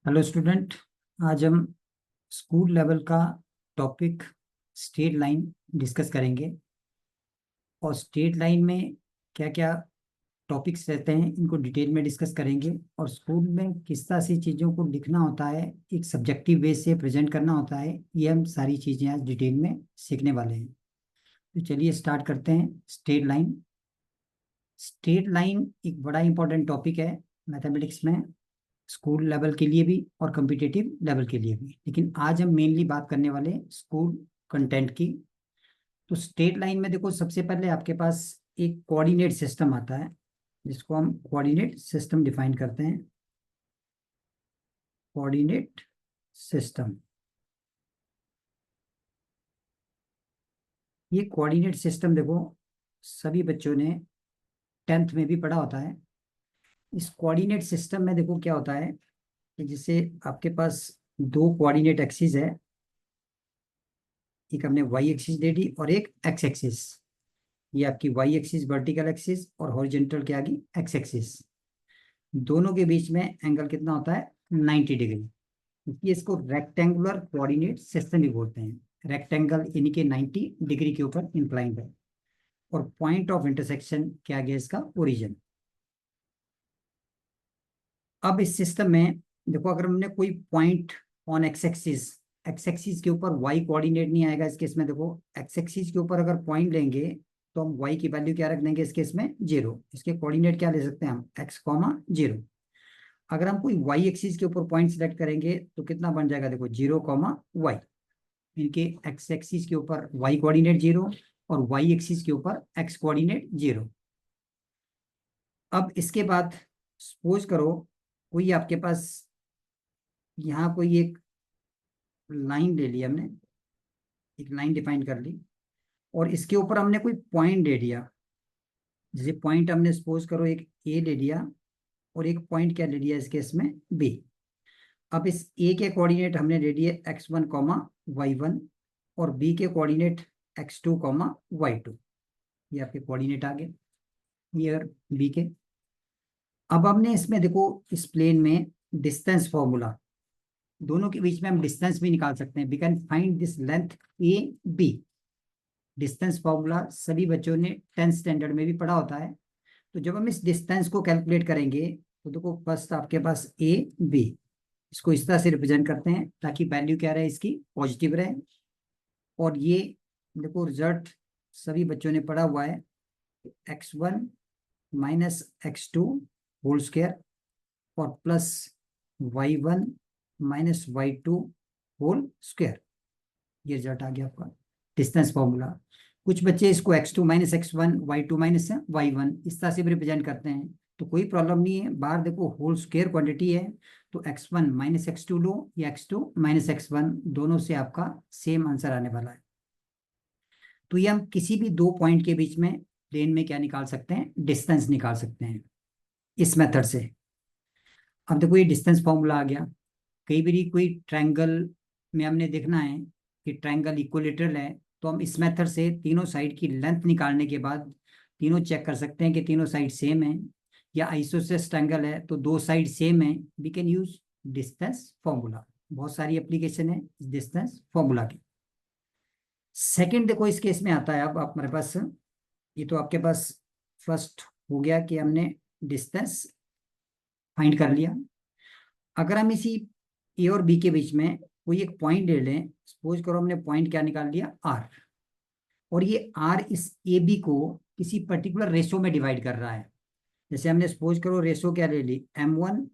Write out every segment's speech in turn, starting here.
Hello student. आज हम school level का टॉपिक स्ट्रेट लाइन डिस्कस करेंगे। और स्ट्रेट लाइन में क्या क्या टॉपिक्स रहते हैं इनको डिटेल में डिस्कस करेंगे। और स्कूल में किस तरह से चीज़ों को लिखना होता है, एक सब्जेक्टिव वे से प्रेजेंट करना होता है, ये हम सारी चीज़ें आज डिटेल में सीखने वाले हैं। तो चलिए स्टार्ट करते हैं। Straight line. स्ट्रेट लाइन एक बड़ा इंपॉर्टेंट टॉपिक है मैथमेटिक्स में, स्कूल लेवल के लिए भी और कम्पिटिटिव लेवल के लिए भी। लेकिन आज हम मेनली बात करने वाले स्कूल कंटेंट की। तो स्ट्रेट लाइन में देखो, सबसे पहले आपके पास एक कोऑर्डिनेट सिस्टम आता है जिसको हम कोऑर्डिनेट सिस्टम डिफाइन करते हैं। कोऑर्डिनेट सिस्टम, ये कोऑर्डिनेट सिस्टम देखो सभी बच्चों ने 10th में भी पढ़ा होता है। इस कोऑर्डिनेट सिस्टम में देखो क्या होता है कि जैसे आपके पास दो कोऑर्डिनेट एक्सिस है, एक हमने वाई एक्सिस दे दी और एक एक्स एक्सिस। ये आपकी वाई एक्सिस वर्टिकल एक्सिस और हॉरिजॉन्टल क्या आ गई, एक्स एक्सिस। दोनों के बीच में एंगल कितना होता है, 90 डिग्री। ये इसको रेक्टेंगुलर कोऑर्डिनेट सिस्टम भी बोलते हैं। रेक्टेंगल यानी कि 90 डिग्री के ऊपर इंक्लाइंड है। और पॉइंट ऑफ इंटरसेक्शन क्या गया, इसका ओरिजिन। अब इस सिस्टम में देखो, अगर हमने कोई पॉइंट ऑन एक्स एक्सिस के ऊपर वाई कोऑर्डिनेट नहीं आएगा इस केस में। देखो एक्स एक्सिस के ऊपर अगर पॉइंट लेंगे तो हम वाई की वैल्यू क्या रख देंगे इस केस में, 0। इसके कोऑर्डिनेट क्या ले सकते हैं हम, एक्स कॉमा 0। अगर हम कोई वाई एक्सिस के ऊपर पॉइंट सिलेक्ट करेंगे तो कितना बन जाएगा, देखो 0 कॉमा वाई। इनके एक्स एक्सिस के ऊपर वाई कोऑर्डिनेट 0 और वाई एक्सिस के ऊपर एक्स कोऑर्डिनेट 0। अब इसके बाद सपोज करो कोई आपके पास यहाँ कोई एक लाइन ले ली हमने, एक लाइन डिफाइन कर ली और इसके ऊपर हमने कोई पॉइंट दे दिया। जैसे पॉइंट हमने सपोज करो एक ए ले लिया और एक पॉइंट क्या ले लिया इस केस में, बी। अब इस ए के कोऑर्डिनेट हमने ले लिए x1 कॉमा y1 और बी के कोऑर्डिनेट x2 कॉमा y2। ये आपके कोऑर्डिनेट आ गए नियर बी के। अब हमने इसमें देखो इस प्लेन में डिस्टेंस फॉर्मूला, दोनों के बीच में हम डिस्टेंस भी निकाल सकते हैं। We can find this length A B. Distance formula सभी बच्चों ने 10th स्टैंडर्ड में भी पढ़ा होता है। तो जब हम इस डिस्टेंस को कैलकुलेट करेंगे तो देखो फर्स्ट आपके पास ए बी, इसको इस तरह से रिप्रेजेंट करते हैं ताकि वैल्यू क्या रहे, इसकी पॉजिटिव रहे। और ये देखो रिजल्ट सभी बच्चों ने पढ़ा हुआ है, x1 minus x2 whole square और plus y1 minus y2 whole square. ये रिजल्ट आ गया आपका डिस्टेंस फॉर्मूला। कुछ बच्चे इसको x2 minus x1 y2 minus y1 इस तरह से भी रिप्रेजेंट करते हैं, तो कोई प्रॉब्लम नहीं है। बाहर देखो होल स्क्वायर क्वांटिटी है तो x1 माइनस x2 लो या x2 माइनस x1, दोनों से आपका सेम आंसर आने वाला है। तो ये हम किसी भी दो पॉइंट के बीच में प्लेन में क्या निकाल सकते हैं, डिस्टेंस निकाल सकते हैं इस मेथड से। अब देखो ये डिस्टेंस फॉर्मूला आ गया। कई बार कोई ट्रायंगल में हमने देखना है कि ट्रायंगल इक्विलेटरल है, तो हम इस मेथड से तीनों साइड की लेंथ निकालने के बाद तीनों चेक कर सकते हैं कि तीनों साइड सेम है। या आइसोसेलेस ट्रायंगल है तो दो साइड सेम है, we can use distance formula. बहुत सारी एप्लीकेशन है डिस्टेंस फॉर्मूला की। सेकंड देखो इस केस में आता है, अब आप मेरे पास, ये तो आपके पास फर्स्ट हो गया कि हमने डिस्टेंस फाइंड कर लिया। अगर हम इसी ए और बी के बीच में कोई एक पॉइंट ले लें, सपोज करो हमने पॉइंट क्या निकाल लिया, आर। और ये आर इस ए बी को किसी पर्टिकुलर रेशो में डिवाइड कर रहा है। जैसे हमने सपोज करो रेशो क्या ले ली, m1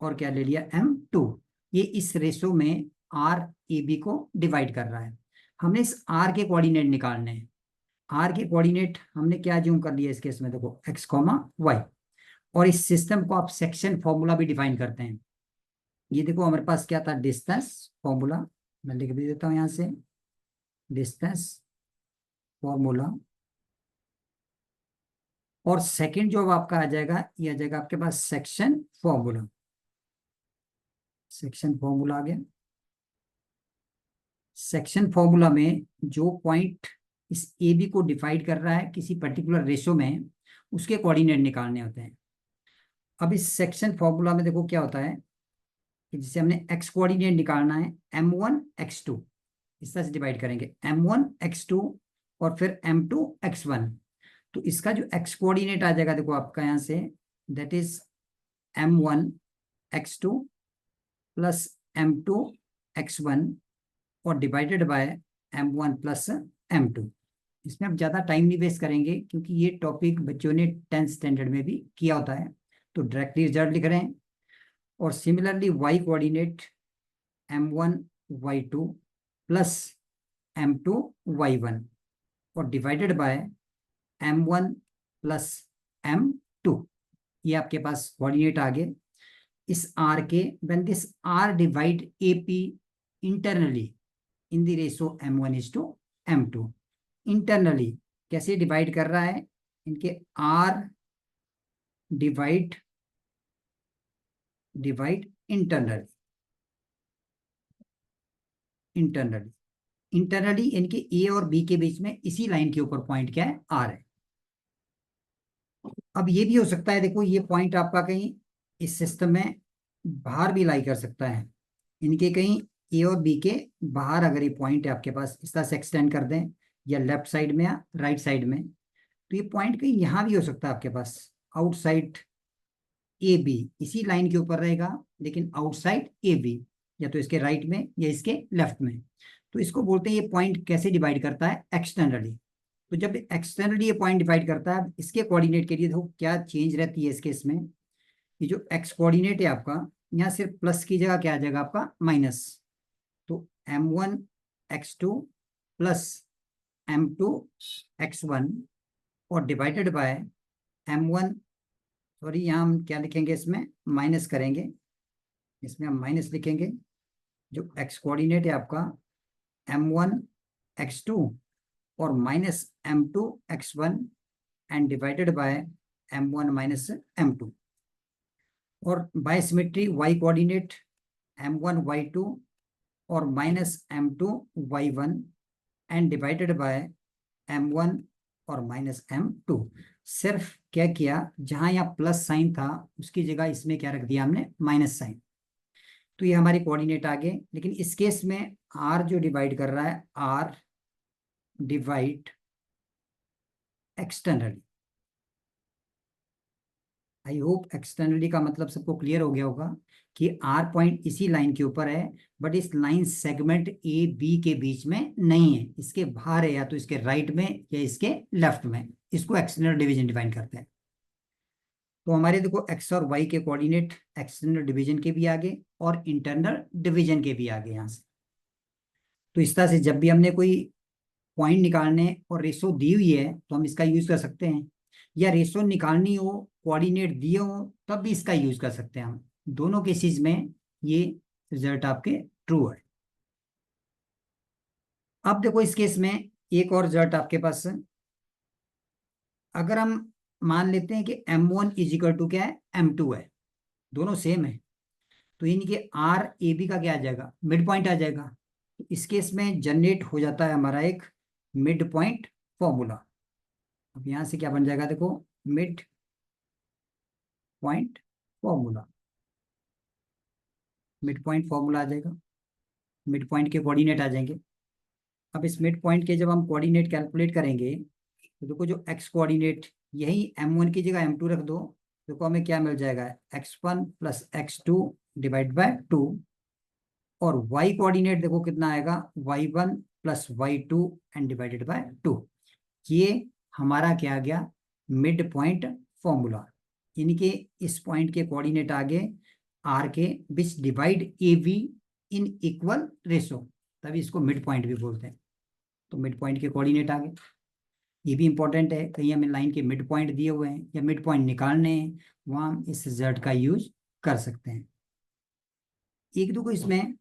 और क्या ले लिया, m2। ये इस रेशो में आर ए बी को डिवाइड कर रहा है। हमने इस आर के कोऑर्डिनेट निकालने हैं। आर के कोऑर्डिनेट हमने क्या ज्यूम कर लिया इस केस में, देखो एक्स कॉमा वाई। और इस सिस्टम को आप सेक्शन फॉर्मूला भी डिफाइन करते हैं। ये देखो हमारे पास क्या था, डिस्टेंस फॉर्मूला। मैं लिख भी देता हूँ यहाँ से, डिस्टेंस फॉर्मूला। और सेकंड जो अब आपका आ जाएगा, ये आ जाएगा आपके पास सेक्शन फॉर्मूला। सेक्शन फॉर्मूला आ गया। सेक्शन फॉर्मूला में जो पॉइंट इस ए बी को डिवाइड कर रहा है किसी पर्टिकुलर रेशो में, उसके कोऑर्डिनेट निकालने होते हैं। अब इस सेक्शन फॉर्मूला में देखो क्या होता है कि जिसे हमने एक्स कोऑर्डिनेट निकालना है, m1 x2, इस तरह से डिवाइड करेंगे, m1 x2 और फिर m2 x1। तो इसका जो एक्स कोऑर्डिनेट आ जाएगा देखो आपका यहाँ से, that is m1 x2 plus m2 x1 और divided by m1 plus m2। इसमें अब ज़्यादा टाइम नहीं वेस्ट करेंगे क्योंकि ये टॉपिक बच्चों ने 10th स्टैंडर्ड में भी किया होता है, तो डायरेक्टली रिजल्ट लिख रहे हैं। और similarly y coordinate m1 y2 plus m2 y1 और divided by m1 plus m2। ये आपके पास कोऑर्डिनेट आ गए। इस r के when this r divide AP internally in the ratio m1:m2, internally कैसे डिवाइड कर रहा है, इनके r डिवाइड इंटरनली, इंटरनली इनके a और b के बीच में इसी लाइन के ऊपर पॉइंट क्या है, r है। अब ये भी हो सकता है, देखो ये पॉइंट आपका कहीं इस सिस्टम में बाहर भी लाई कर सकता है, इनके कहीं ए और बी के बाहर अगर ये पॉइंट है आपके पास, इस तरह से एक्सटेंड कर दें या लेफ्ट साइड में या राइट साइड में, तो ये पॉइंट कहीं यहाँ भी हो सकता है आपके पास, आउटसाइड ए बी, इसी लाइन के ऊपर रहेगा लेकिन आउटसाइड ए बी, या तो इसके राइट में या इसके लेफ्ट में। तो इसको बोलते हैं ये पॉइंट कैसे डिवाइड करता है, एक्सटर्नली। तो जब एक्सटर्नली ये पॉइंट डिवाइड करता है, इसके कोऑर्डिनेट के लिए देखो क्या चेंज रहती है इसके, इसमें ये जो एक्स कोऑर्डिनेट है आपका, यहाँ सिर्फ प्लस की जगह क्या आ जाएगा आपका, माइनस। तो m1 x2 plus m2 x1 और डिवाइडेड बाय m1, सॉरी यहाँ हम क्या लिखेंगे, इसमें माइनस करेंगे, इसमें हम माइनस लिखेंगे। जो एक्स कोऑर्डिनेट है आपका m1 x2 और minus m2 x1 and divided by m1 minus m2। और by symmetry y coordinate m1 y2 और minus m2 y1 and divided by m1 और माइनस m2। सिर्फ क्या किया, जहां यहाँ प्लस साइन था उसकी जगह इसमें क्या रख दिया हमने, माइनस साइन। तो ये हमारी कोऑर्डिनेट आ गए। लेकिन इस केस में r जो डिवाइड कर रहा है, r divide externally. I hope externally का मतलब सबको क्लियर हो गया होगा कि आर पॉइंट इसी लाइन के ऊपर है, बट इस लाइन सेगमेंट ए बी के बीच में नहीं है, इसके बाहर है, या तो इसके राइट में या इसके लेफ्ट में। इसको एक्सटर्नल डिवीजन डिफाइन करते हैं। तो हमारे देखो एक्स और वाई के कोऑर्डिनेट एक्सटर्नल डिवीजन के भी आगे और इंटरनल डिवीजन के भी आगे यहाँ से। तो इस तरह से जब भी हमने कोई पॉइंट निकालने और रेशो दी हुई है तो हम इसका यूज कर सकते हैं, या रेशो निकालनी हो, कोऑर्डिनेट दिए हो, तब भी इसका यूज कर सकते हैं हम। दोनों केसेस में ये रिजल्ट आपके ट्रू है। अब देखो इस केस में एक और रिजल्ट आपके पास है। अगर हम मान लेते हैं कि m1 इजिकल टू क्या है, m2 है, दोनों सेम है, तो इनके आर ए बी का क्या आ जाएगा, मिड पॉइंट आ जाएगा। तो इस केस में जनरेट हो जाता है हमारा एक मिड पॉइंट फॉर्मूला। अब यहां से क्या बन जाएगा, देखो mid point formula, mid point formula आ जाएगा, मिड पॉइंट के कोऑर्डिनेट आ जाएंगे। अब इस मिड पॉइंट के जब हम कोऑर्डिनेट कैलकुलेट करेंगे, तो देखो जो एक्स कोऑर्डिनेट, यही m1 की जगह m2 रख दो, देखो हमें क्या मिल जाएगा, x1 plus x2 divide by 2। और y कोऑर्डिनेट देखो कितना आएगा, y1 plus y2 and divided by 2। ये हमारा क्या आ गया, मिड पॉइंट फॉर्मूला। इनके इस पॉइंट के कोऑर्डिनेट आगे आर के विच divide A be in equal ratio, तभी इसको मिड पॉइंट भी बोलते हैं। तो मिड पॉइंट के कोऑर्डिनेट आगे, ये भी इंपॉर्टेंट है, कहीं हमें लाइन के मिड पॉइंट दिए हुए हैं या मिड पॉइंट निकालने हैं, वहां हम इस रिजल्ट का यूज कर सकते हैं। एक दो को इसमें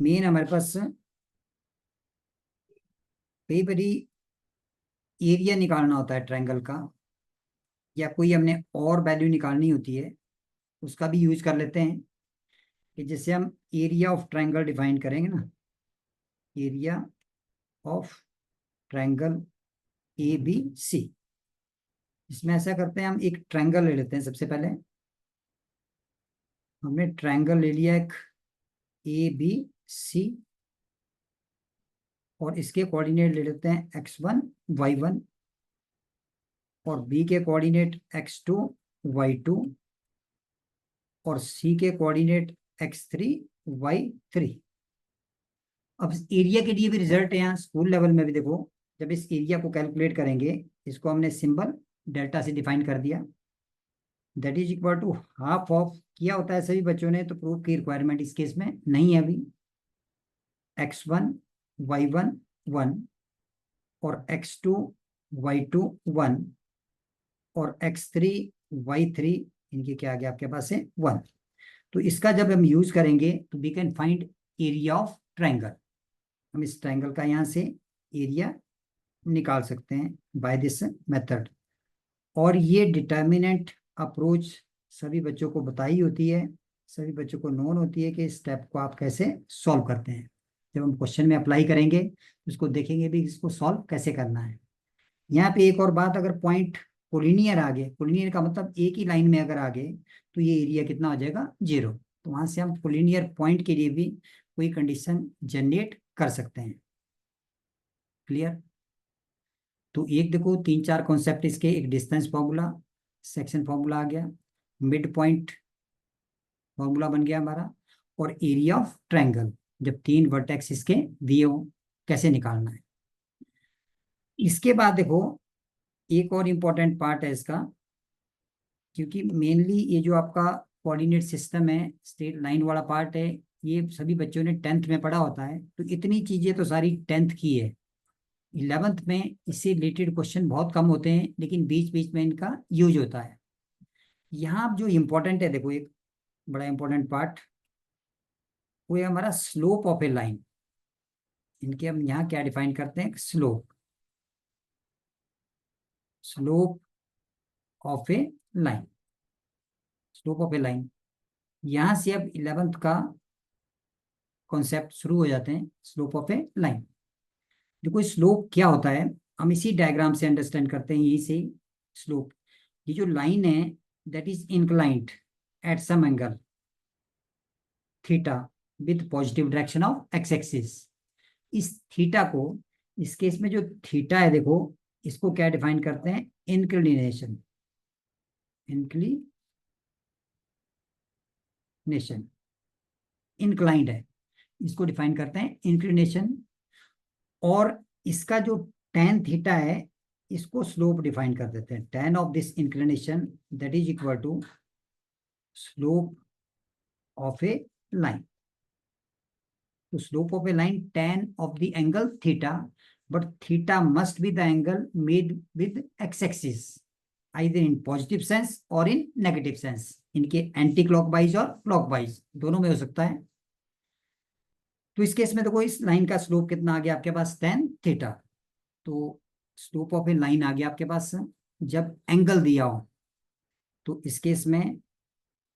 मेन हमारे पास कई बारी एरिया निकालना होता है ट्रायंगल का, या कोई हमने और वैल्यू निकालनी होती है, उसका भी यूज कर लेते हैं। कि जैसे हम एरिया ऑफ ट्रायंगल डिफाइन करेंगे ना, area of triangle A B C, इसमें ऐसा करते हैं, हम एक ट्रायंगल ले लेते हैं। सबसे पहले हमने ट्रायंगल ले लिया एक ABC, और इसके कोऑर्डिनेट ले लेते हैं x1 y1, और B के कोऑर्डिनेट x2 y2, और C के कोऑर्डिनेट x3 y3। अब इस एरिया के लिए भी रिजल्ट है यहाँ स्कूल लेवल में भी देखो, जब इस एरिया को कैलकुलेट करेंगे, इसको हमने सिंबल डेल्टा से डिफाइन कर दिया, that is equal to half of, किया होता है सभी बच्चों ने, तो प्रूफ की रिक्वायरमेंट इस केस में नहीं है अभी, x1 y1 1, और x2 y2 1, और x3 y3, इनके क्या आ गया आपके पास है 1। तो इसका जब हम यूज करेंगे तो we can find area of triangle. हम इस ट्रायंगल का यहाँ से एरिया निकाल सकते हैं बाय दिस मेथड। और ये डिटर्मिनेंट अप्रोच सभी बच्चों को बताई होती है, सभी बच्चों को नोन होती है कि इस स्टेप को आप कैसे सॉल्व करते हैं। जब हम क्वेश्चन में अप्लाई करेंगे तो इसको देखेंगे भी इसको सॉल्व कैसे करना है। यहाँ पे एक और बात, अगर पॉइंट कोलिनियर आ गए, कोलिनियर का मतलब एक ही लाइन में अगर आ गए, तो ये एरिया कितना हो जाएगा 0। तो वहां से हम कोलिनियर पॉइंट के लिए भी कोई कंडीशन जनरेट कर सकते हैं। क्लियर? तो एक देखो 3-4 कॉन्सेप्ट इसके, एक डिस्टेंस फॉर्मूला, सेक्शन फॉर्मूला आ गया, मिड पॉइंट फॉर्मूला बन गया हमारा, और एरिया ऑफ ट्रायंगल जब 3 वर्टेक्स इसके दिए हो कैसे निकालना है। इसके बाद देखो एक और इम्पोर्टेंट पार्ट है इसका, क्योंकि मेनली ये जो आपका कोऑर्डिनेट सिस्टम है, स्ट्रेट लाइन वाला पार्ट है, ये सभी बच्चों ने 10th में पढ़ा होता है, तो इतनी चीजें तो सारी 10th की है। 11th में इससे रिलेटेड क्वेश्चन बहुत कम होते हैं, लेकिन बीच बीच में इनका यूज होता है। यहाँ जो इम्पोर्टेंट है देखो, एक बड़ा इंपॉर्टेंट पार्ट वो है हमारा स्लोप ऑफ ए लाइन। इनके हम यहाँ क्या डिफाइन करते हैं, slope, slope of a line, slope of a line. यहां से अब 11th का कॉन्सेप्ट शुरू हो जाते हैं, स्लोप ऑफ ए लाइन। देखो स्लोप क्या होता है, हम इसी डायग्राम से अंडरस्टैंड करते हैं, यही से स्लोप, ये जो लाइन है that is inclined at some angle theta with positive direction of X axis. इस थीटा को, इस केस में जो थीटा है देखो, इसको क्या डिफाइन करते हैं, इंक्लिनेशन, इंक्लिनेशन, इंक्लाइंड है, इसको डिफाइन करते हैं इंक्लिनेशन। और इसका जो tan थीटा है, इसको स्लोप डिफाइन कर देते हैं, tan of this inclination that is equal to slope of a line. तो slope of a line tan of the angle theta, but theta must be the angle made with X axis, either in positive sense और in negative sense, इनके anticlockwise और clockwise दोनों में हो सकता है। तो इस केस में देखो इस लाइन का स्लोप कितना आ गया आपके पास, tan थीटा। तो स्लोप ऑफ ए लाइन आ गया आपके पास जब एंगल दिया हो, तो इस केस में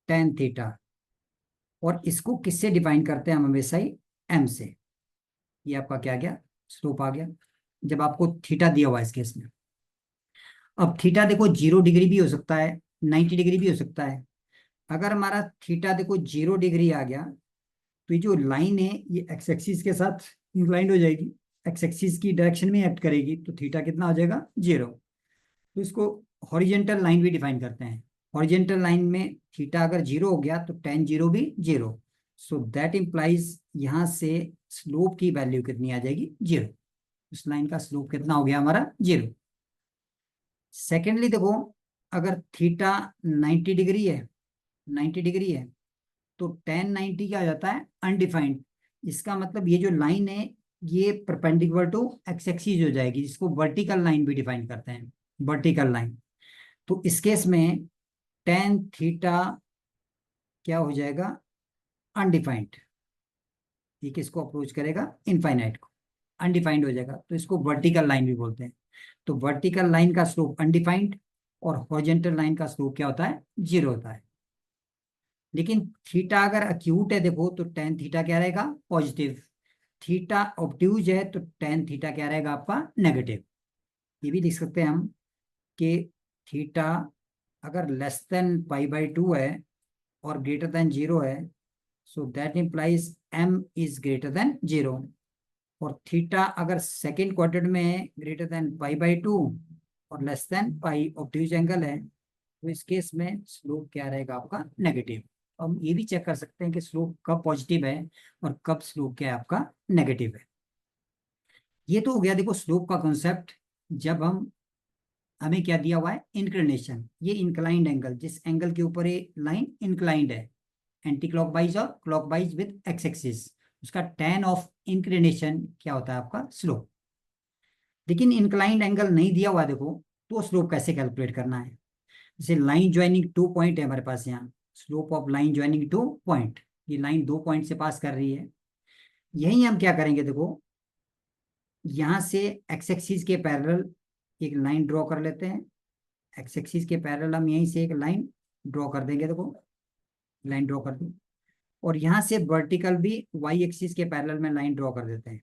tan थीटा, और इसको किससे डिफाइन करते हैं हम हमेशा ही, m से। ये आपका क्या गया, स्लोप आ गया जब आपको थीटा दिया हुआ है इस केस में। अब थीटा देखो 0 डिग्री भी हो सकता है, 90 डिग्री भी हो सकता है। अगर हमारा थीटा देखो 0 डिग्री आ गया, तो ये जो लाइन है ये एक्स एक्सिस के साथ इंक्लाइंड हो जाएगी, एक्स एक्सिस की डायरेक्शन में एक्ट करेगी, तो थीटा कितना आ जाएगा 0। तो इसको हॉरिजेंटल लाइन भी डिफाइन करते हैं। हॉरिजेंटल लाइन में थीटा अगर 0 हो गया तो tan 0 भी 0। सो दैट इंप्लाइज यहाँ से स्लोप की वैल्यू कितनी आ जाएगी, 0। इस लाइन का स्लोप कितना हो गया हमारा, 0। सेकेंडली देखो, अगर थीटा 90 डिग्री है, 90 डिग्री है, तो tan 90 क्या हो जाता है, अनडिफाइंड। इसका मतलब ये जो लाइन है ये परपेंडिकुलर टू एक्स एक्सिस हो जाएगी, जिसको वर्टिकल लाइन भी डिफाइन करते हैं, वर्टिकल लाइन। तो इस केस में tan थीटा क्या हो जाएगा, अनडिफाइंड। ये किसको अप्रोच करेगा, इनफाइनाइट को, अनडिफाइंड हो जाएगा, तो इसको वर्टिकल लाइन भी बोलते हैं। तो वर्टिकल लाइन का स्लोप अनडिफाइंड, और हॉरिजॉन्टल लाइन का स्लोप क्या होता है, 0 होता है। लेकिन थीटा अगर अक्यूट है देखो, तो tan थीटा क्या रहेगा, पॉजिटिव। थीटा ऑब्ट्यूज है तो tan थीटा क्या रहेगा आपका, नेगेटिव। ये भी लिख सकते हैं हम कि थीटा अगर लेस देन π/2 है और ग्रेटर देन 0 है, so that implies m is greater than 0। और थीटा अगर सेकेंड क्वाड्रेंट में है ग्रेटर देन π/2 और less than pi, obtuse angle है, तो इस केस में स्लोप क्या रहेगा आपका नेगेटिव। हम ये भी चेक कर सकते हैं कि स्लोप कब पॉजिटिव है और कब स्लोप क्या है आपका नेगेटिव है। ये तो हो गया देखो स्लोप का कॉन्सेप्ट। जब हमें क्या दिया हुआ है इंक्लिनेशन, ये इंक्लाइंड एंगल, जिस एंगल के ऊपर ये लाइन इंक्लाइंड है एंटी क्लॉकवाइज और क्लॉकवाइज विद एक्स एक्सिस, उसका tan ऑफ इंक्लिनेशन क्या होता है आपका स्लोप। लेकिन इंक्लाइंड एंगल नहीं दिया हुआ देखो, तो स्लोप कैसे कैलकुलेट करना है। जैसे लाइन ज्वाइनिंग टू पॉइंट है हमारे पास, यहाँ slope of line joining two point, ये लाइन दो पॉइंट से पास कर रही है। यही हम क्या करेंगे देखो, यहाँ से एक्स एक्सिस के पैरेलल एक लाइन ड्रॉ कर लेते हैं। एक्स एक्सिस के पैरेलल हम यहीं से एक लाइन ड्रॉ कर देंगे, देखो लाइन ड्रॉ कर दी। और यहाँ से वर्टिकल भी वाई एक्सिस के पैरेलल में लाइन ड्रॉ कर देते हैं,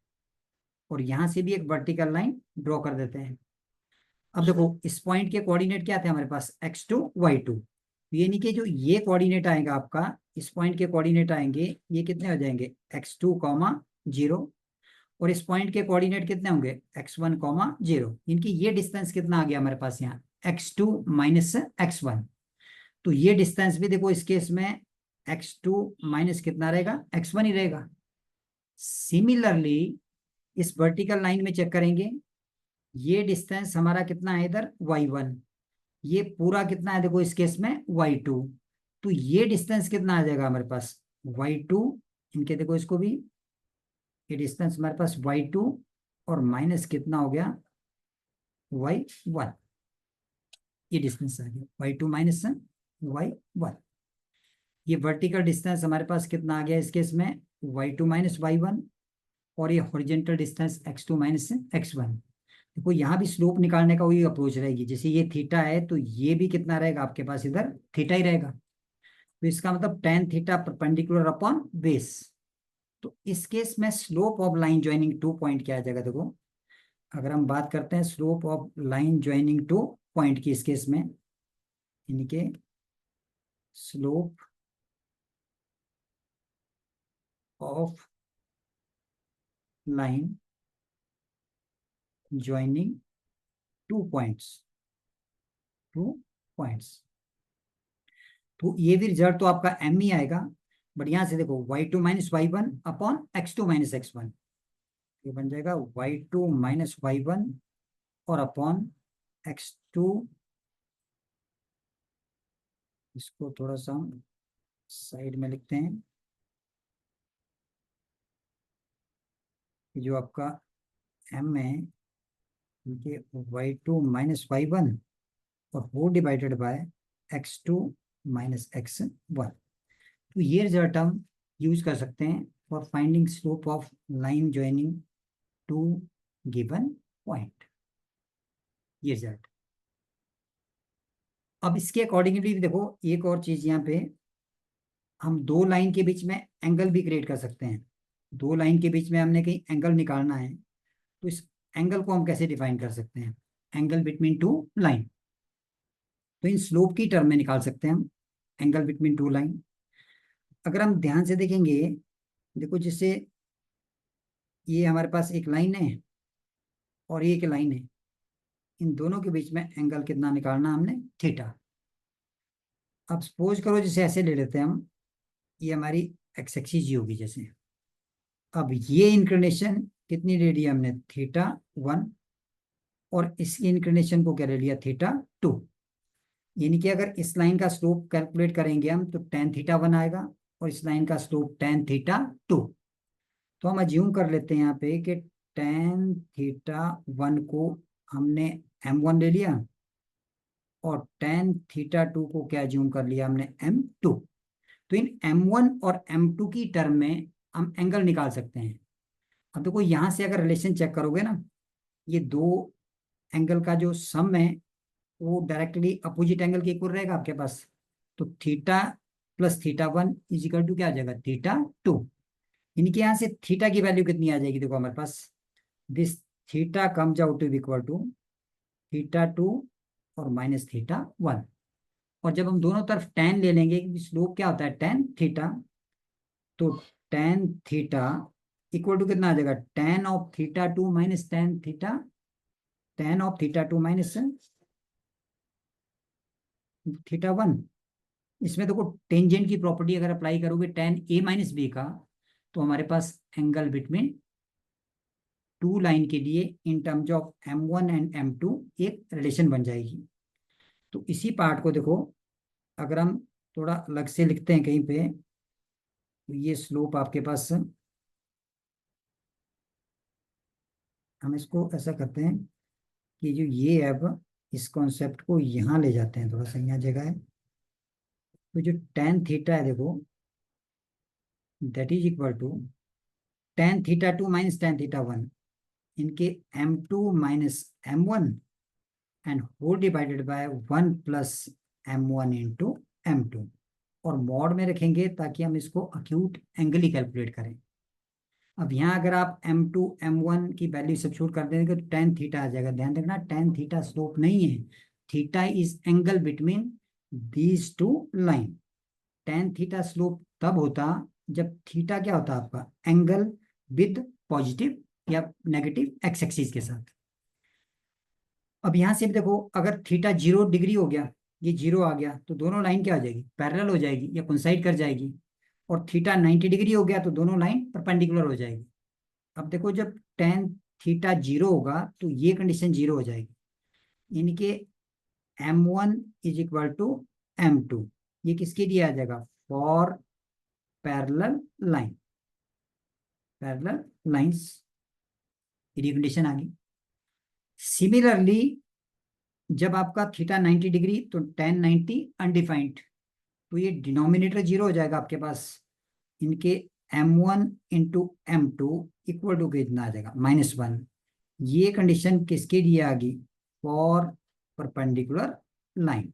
और यहाँ से भी एक वर्टिकल लाइन ड्रॉ कर देते हैं। अब देखो इस पॉइंट के कोऑर्डिनेट क्या थे हमारे पास, x2 y2, यानी कि जो ये कोऑर्डिनेट आएगा आपका, इस पॉइंट के कोऑर्डिनेट आएंगे ये कितने हो जाएंगे x2 0, और इस पॉइंट के कोऑर्डिनेट कितने होंगे x1 0। इनकी ये डिस्टेंस कितना आ गया हमारे पास यहाँ x2 माइनस x1। तो ये डिस्टेंस भी देखो इस केस में x2 माइनस कितना रहेगा x1 ही रहेगा। सिमिलरली इस वर्टिकल लाइन में चेक करेंगे, ये डिस्टेंस हमारा कितना है इधर y1, ये पूरा कितना है देखो इस केस में y2। तो ये डिस्टेंस कितना आ जाएगा हमारे पास y2, इनके देखो इसको भी, ये डिस्टेंस हमारे पास y2 और माइनस कितना हो गया y1, ये डिस्टेंस आ गया y2 माइनस y1। ये वर्टिकल डिस्टेंस हमारे पास कितना आ गया इस केस में y2 माइनस y1, और ये horizontal distance x2 minus x1। देखो यहाँ भी स्लोप निकालने का वही अप्रोच रहेगी, जैसे ये थीटा है तो ये भी कितना रहेगा आपके पास इधर थीटा ही रहेगा। तो इसका मतलब tan theta perpendicular upon base. तो इस केस में slope of line joining two point क्या आ जाएगा देखो, अगर हम बात करते हैं slope of line joining two point की, इस केस में इनके slope of line joining two points, तो ये भी रिजल्ट तो आपका m ही आएगा। बट यहां से देखो y2 minus y1 upon x2 minus x1, ये बन जाएगा y2 माइनस y1 और अपॉन x2, इसको थोड़ा सा साइड में लिखते हैं, जो आपका m है ये y2 माइनस y1 और वो divided by x2 minus x1। तो ये रिजल्ट हम यूज कर सकते हैं for finding slope of line joining two given point, ये रिजल्ट। अब इसके अकॉर्डिंगली देखो एक और चीज यहाँ पे, हम दो लाइन के बीच में एंगल भी क्रिएट कर सकते हैं। दो लाइन के बीच में हमने कहीं एंगल निकालना है, तो इस एंगल को हम कैसे डिफाइन कर सकते हैं, एंगल बिटवीन टू लाइन। तो इन स्लोप की टर्म में निकाल सकते हैं हम एंगल बिटवीन टू लाइन। अगर हम ध्यान से देखेंगे देखो, जैसे ये हमारे पास एक लाइन है और ये एक लाइन है, इन दोनों के बीच में एंगल कितना निकालना हमने थीटा। अब सपोज करो जैसे ऐसे ले लेते हैं हम, ये हमारी एक्स एक्सिस जी होगी जैसे। अब ये इंक्लिनेशन कितनी ले लिया हमने θ1, और इस इंक्लिनेशन को क्या ले लिया θ2। यानी कि अगर इस लाइन का स्लोप कैलकुलेट करेंगे हम तो tan θ1 आएगा, और इस लाइन का स्लोप tan θ2। तो हम अज्यूम कर लेते हैं यहाँ पे कि tan θ1 को हमने m1 ले लिया, और tan θ2 को क्या अज्यूम कर लिया हमने m2। तो इन m1 और m2 की टर्म में हम एंगल निकाल सकते हैं। अब देखो यहाँ से अगर रिलेशन चेक करोगे ना, ये दो एंगल का जो सम है वो डायरेक्टली अपोजिट एंगल के इक्वल रहेगा आपके पास। तो theta plus θ1 is equal to क्या आ जाएगा θ2। यानी कि यहाँ से थीटा की वैल्यू कितनी आ जाएगी देखो हमारे पास, this theta comes out to equal to θ2 और माइनस θ1। और जब हम दोनों तरफ tan ले लेंगे, क्योंकि स्लोप क्या होता है tan थीटा, तो टेन थीटा इक्वल टू कितना आ जाएगा, ten of theta two minus tan theta, ten of theta two minus theta one. इसमें देखो टेंजेंट की प्रॉपर्टी अगर अप्लाई करोगे टेन ए माइनस बी का, तो हमारे पास एंगल बिटवीन टू लाइन के लिए in terms of M1 and M2 एक रिलेशन बन जाएगी। तो इसी पार्ट को देखो, अगर हम थोड़ा अलग से लिखते हैं कहीं पे, तो ये स्लोप आपके पास, हम इसको ऐसा करते हैं कि जो ये अब इस कॉन्सेप्ट को यहाँ ले जाते हैं, थोड़ा सा यहाँ जगह है। तो जो टेन थीटा है देखो, that is equal to tan theta two minus tan theta one, इनके M2 minus M1 and whole divided by one plus M1 into M2, और मॉड में रखेंगे ताकि हम इसको अक्यूट एंगल ही कैलकुलेट करें। अब यहाँ अगर आप M2 M1 की वैल्यू सब्स्टिट्यूट कर देंगे तो टेन थीटा आ जाएगा। ध्यान रखना टेन थीटा स्लोप नहीं है, theta is angle between these two line. Tan theta slope तब होता जब थीटा क्या होता आपका, एंगल विद पॉजिटिव या नेगेटिव एक्स एक्सिस के साथ। अब यहां से भी देखो, अगर थीटा 0 डिग्री हो गया, ये 0 आ गया, तो दोनों लाइन क्या हो जाएगी, पैरेलल हो जाएगी या कोइंसाइड कर जाएगी। और थीटा 90 डिग्री हो गया तो दोनों लाइन परपेंडिकुलर हो जाएगी। अब देखो जब टेन थीटा 0 होगा तो ये कंडीशन 0 हो जाएगी, इनके M1 is equal to M2, ये किसके लिए आ जाएगा, for parallel line, parallel lines, ये कंडीशन आ गई। सिमिलरली जब आपका थीटा 90 डिग्री तो टेन 90 अनडिफाइंड, तो ये डिनोमिनेटर 0 हो जाएगा आपके पास, इनके M1 into M2 equal to कितना आ जाएगा, -1। ये कंडीशन किसके लिए आ गई, फॉर परपेंडिकुलर लाइन।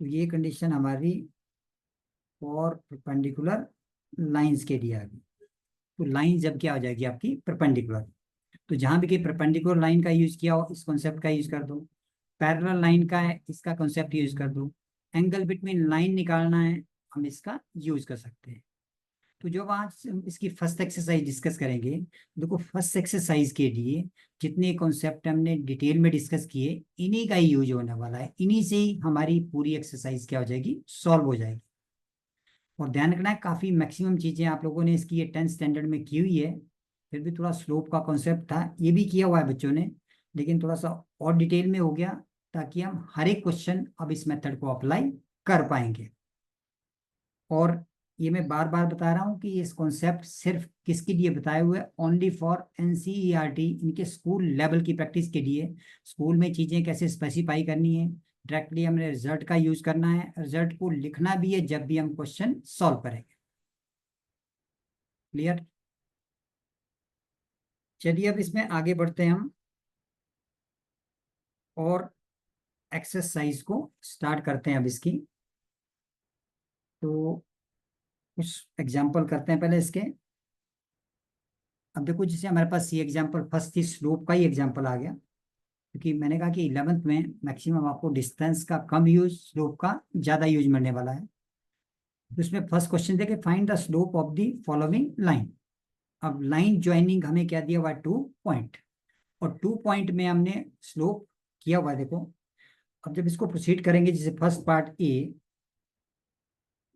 तो ये कंडीशन हमारी फॉर परपेंडिकुलर लाइंस के लिए आ गई। तो लाइन जब क्या हो जाएगी आपकी परपेंडिकुलर, तो जहां भी कहीं परपेंडिकुलर लाइन का यूज किया हो इस कॉन्सेप्ट का यूज कर दो, पैरेलल लाइन का है इसका कॉन्सेप्ट यूज कर दो, एंगल बिटवीन लाइन निकालना है हम इसका यूज कर सकते हैं। तो जो आज हम इसकी फर्स्ट एक्सरसाइज डिस्कस करेंगे, देखो फर्स्ट एक्सरसाइज के लिए जितने कॉन्सेप्ट हमने डिटेल में डिस्कस किए इन्हीं का ही यूज होने वाला है, इन्हीं से ही हमारी पूरी एक्सरसाइज क्या हो जाएगी, सॉल्व हो जाएगी। और ध्यान रखना है काफ़ी मैक्सिमम चीज़ें आप लोगों ने इसकी ये 10th स्टैंडर्ड में की हुई है, फिर भी थोड़ा स्लोप का कॉन्सेप्ट था ये भी किया हुआ है बच्चों ने, लेकिन थोड़ा सा और डिटेल में हो गया ताकि हम हर एक क्वेश्चन अब इस मेथड को अप्लाई कर पाएंगे। और ये मैं बार बार बता रहा हूँ कि इस कॉन्सेप्ट सिर्फ किसके लिए बताए हुए, ओनली फॉर NCERT, इनके स्कूल लेवल की प्रैक्टिस के लिए। स्कूल में चीज़ें कैसे स्पेसिफाई करनी है, डायरेक्टली हमने रिजल्ट का यूज करना है, रिजल्ट को लिखना भी है जब भी हम क्वेश्चन सॉल्व करेंगे। क्लियर। चलिए अब इसमें आगे बढ़ते हैं हम और एक्सरसाइज को स्टार्ट करते हैं अब इसकी। तो कुछ एग्जाम्पल करते हैं पहले इसके। अब देखो जैसे हमारे पास ये एग्जाम्पल फर्स्ट थी, स्लोप का ही एग्जाम्पल आ गया, क्योंकि मैंने कहा कि 11th में मैक्सिमम आपको डिस्टेंस का कम यूज, स्लोप का ज़्यादा यूज मिलने वाला है। तो इसमें फर्स्ट क्वेश्चन देखे, find the slope of the following line. अब लाइन ज्वाइनिंग हमें क्या दिया हुआ है, 2 पॉइंट, और 2 पॉइंट में हमने स्लोप किया हुआ है देखो। अब जब इसको प्रोसीड करेंगे, जैसे फर्स्ट पार्ट ए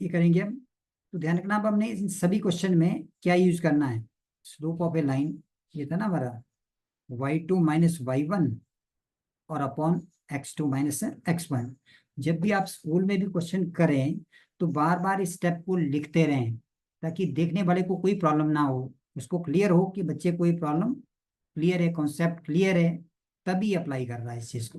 ये करेंगे हम, तो ध्यान रखना अब हमने इन सभी क्वेश्चन में क्या यूज करना है, स्लोप ऑफ ए लाइन, ये था ना हमारा y2 माइनस y1 और अपॉन x2 माइनस x1। जब भी आप स्कूल में भी क्वेश्चन करें तो बार बार इस स्टेप को लिखते रहें ताकि देखने वाले को कोई प्रॉब्लम ना हो, उसको क्लियर हो कि बच्चे कोई प्रॉब्लम क्लियर है, कॉन्सेप्ट क्लियर है, तभी अप्लाई कर रहा है इस चीज को।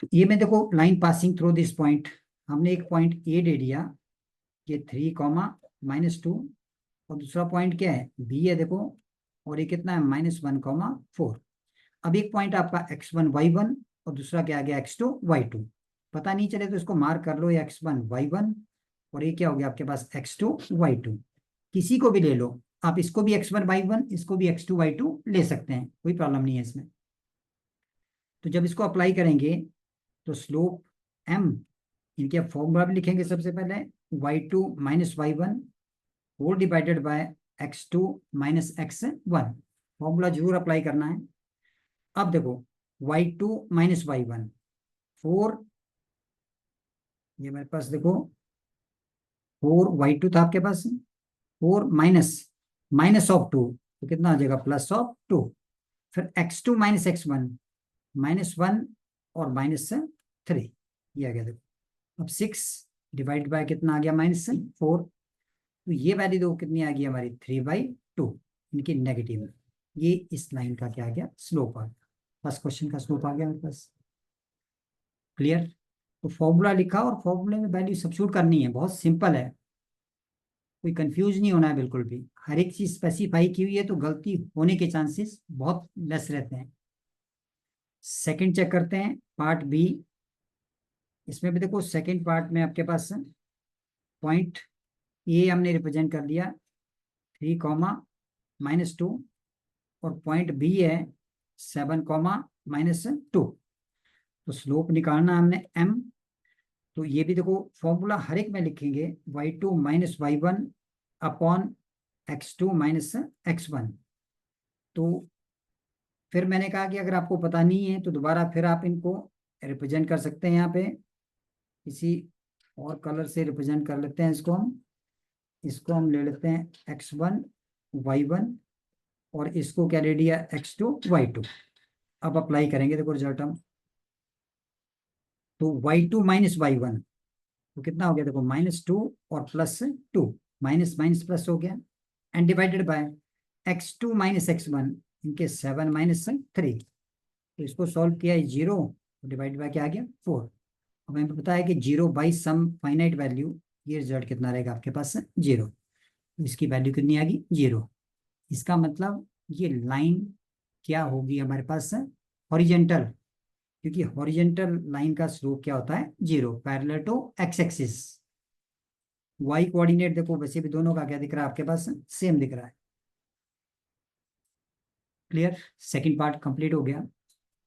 तो ये में देखो line passing through this point, हमने एक पॉइंट ए ले लिया, ये 3, -2, और दूसरा पॉइंट क्या है, बी है देखो, और ये कितना है, -1, 4। अब एक पॉइंट आपका x1 y1 और दूसरा क्या आ गया x2 y2। पता नहीं चले तो इसको मार्क कर लो, ये x1 y1 और ये क्या हो गया आपके पास x2 y2। किसी को भी ले लो आप, इसको भी x1 y1 इसको भी x2 y2 ले सकते हैं, कोई प्रॉब्लम नहीं है इसमें। तो जब इसको अप्लाई करेंगे तो स्लोप m, इनके फॉर्मूला भी लिखेंगे सबसे पहले, y2 minus y1 whole divided by x2 minus x1। Formula जरूर अप्लाई करना है। अब देखो y2 माइनस y1 4, ये मेरे पास देखो 4y2 था आपके पास, 4 माइनस माइनस ऑफ 2, तो कितना आ जाएगा प्लस ऑफ 2। फिर x2 माइनस x1 -1 और -3, ये आ गया देखो। अब 6 डिवाइड बाय कितना आ गया -4, तो ये वैल्यू देखो कितनी आ गई हमारी 3/2, इनकी नेगेटिव। ये इस लाइन का क्या आ गया स्लोप आ गया। फर्स्ट क्वेश्चन का स्लोप आ गया मेरे पास। क्लियर। तो फॉर्मूला लिखा और फॉर्मूले में वैल्यू सब्स्टिट्यूट करनी है, बहुत सिंपल है, कोई कंफ्यूज नहीं होना है बिल्कुल भी। हर एक चीज स्पेसिफाई की हुई है तो गलती होने के चांसेस बहुत लेस रहते हैं। सेकंड चेक करते हैं पार्ट बी। इसमें भी देखो सेकंड पार्ट में आपके पास पॉइंट ए हमने रिप्रेजेंट कर दिया 3, -2, और पॉइंट बी है 7, -2। तो स्लोप निकालना हमने m। तो ये भी देखो फॉर्मूला हर एक में लिखेंगे y2 minus y1 upon x2 minus x1। तो फिर मैंने कहा कि अगर आपको पता नहीं है तो दोबारा फिर आप इनको रिप्रेजेंट कर सकते हैं। यहाँ पे किसी और कलर से रिप्रेजेंट कर लेते हैं इसको हम ले लेते हैं x1 y1, और इसको क्या ले लिया x2 y2। अब अप्लाई करेंगे देखो रिजल्ट हम। तो y2 माइनस y1 तो कितना हो गया देखो -2 और +2, माइनस माइनस प्लस हो गया, and divided by x2 minus x1, इनके 7 - 3। तो इसको सॉल्व किया है 0, डिवाइड बाय क्या आ गया 4। अब हमें पता है कि 0 बाई सम फाइनाइट वैल्यू, ये रिजल्ट कितना रहेगा आपके पास 0। तो इसकी वैल्यू कितनी आ गई 0। इसका मतलब ये लाइन क्या होगी हमारे पास हॉरिजेंटल, क्योंकि हॉरिजेंटल लाइन का स्लोप क्या होता है 0, parallel to X axis. Y coordinate देखो वैसे भी दोनों का क्या दिख रहा है आपके पास सेम दिख रहा है। क्लियर। सेकंड पार्ट कंप्लीट हो गया।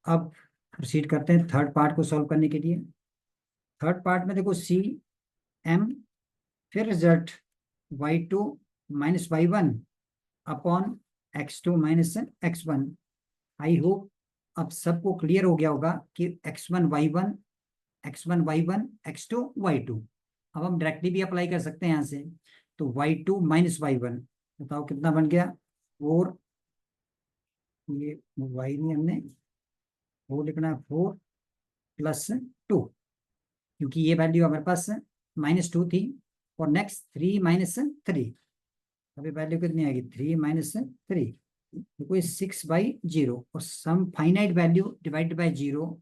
अब प्रोसीड करते हैं थर्ड पार्ट को सॉल्व करने के लिए। थर्ड पार्ट में देखो सी एम, फिर result y2 minus y1 upon x2 minus x1। I hope अब सबको क्लियर हो गया होगा कि x1 y1 x1 y1 x2 y2। अब हम डायरेक्टली भी अप्लाई कर सकते हैं यहाँ से। तो y2 माइनस y1 बताओ कितना बन गया 4, ये y नहीं हमने 4 लिखना है, 4 + 2, क्योंकि ये वैल्यू हमारे पास -2 थी। और नेक्स्ट 3 - 3, अभी वैल्यू कितनी आएगी 3 - 3, देखो 6/0, और सम फाइनाइट वैल्यू डिवाइड बाय 0,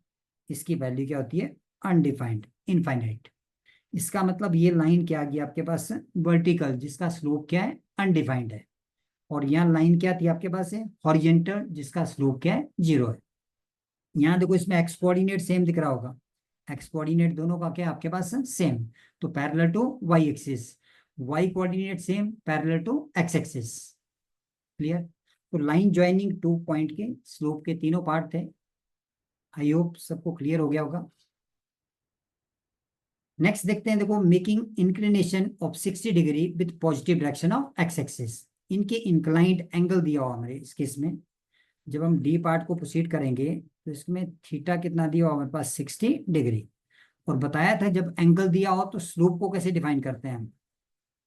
इसकी वैल्यू क्या होती है अनडिफाइंड, इनफाइनाइट। इसका मतलब ये लाइन क्या आ गई आपके पास वर्टिकल, जिसका स्लोप क्या है अनडिफाइंड है। और यहाँ लाइन क्या थी आपके पास है हॉरिजेंटल, जिसका स्लोप क्या है 0 है। यहाँ देखो इसमें एक्स कोऑर्डिनेट सेम दिख रहा होगा, एक्स कोऑर्डिनेट दोनों का क्या आपके पास सेम, तो parallel to Y axis, Y coordinate same parallel to X axis. Clear. तो लाइन ज्वाइनिंग 2 पॉइंट के स्लोप के तीनों पार्ट थे। आई होप सबको क्लियर हो गया होगा। नेक्स्ट देखते हैं देखो making inclination of 60 degree with positive direction of X axis. इनके इंक्लाइंड एंगल दिया हुआ हमारे इस केस में। जब हम डी पार्ट को प्रोसीड करेंगे तो इसमें थीटा कितना दिया हुआ हमारे पास 60 डिग्री। और बताया था जब एंगल दिया हो तो स्लोप को कैसे डिफाइन करते हैं हम।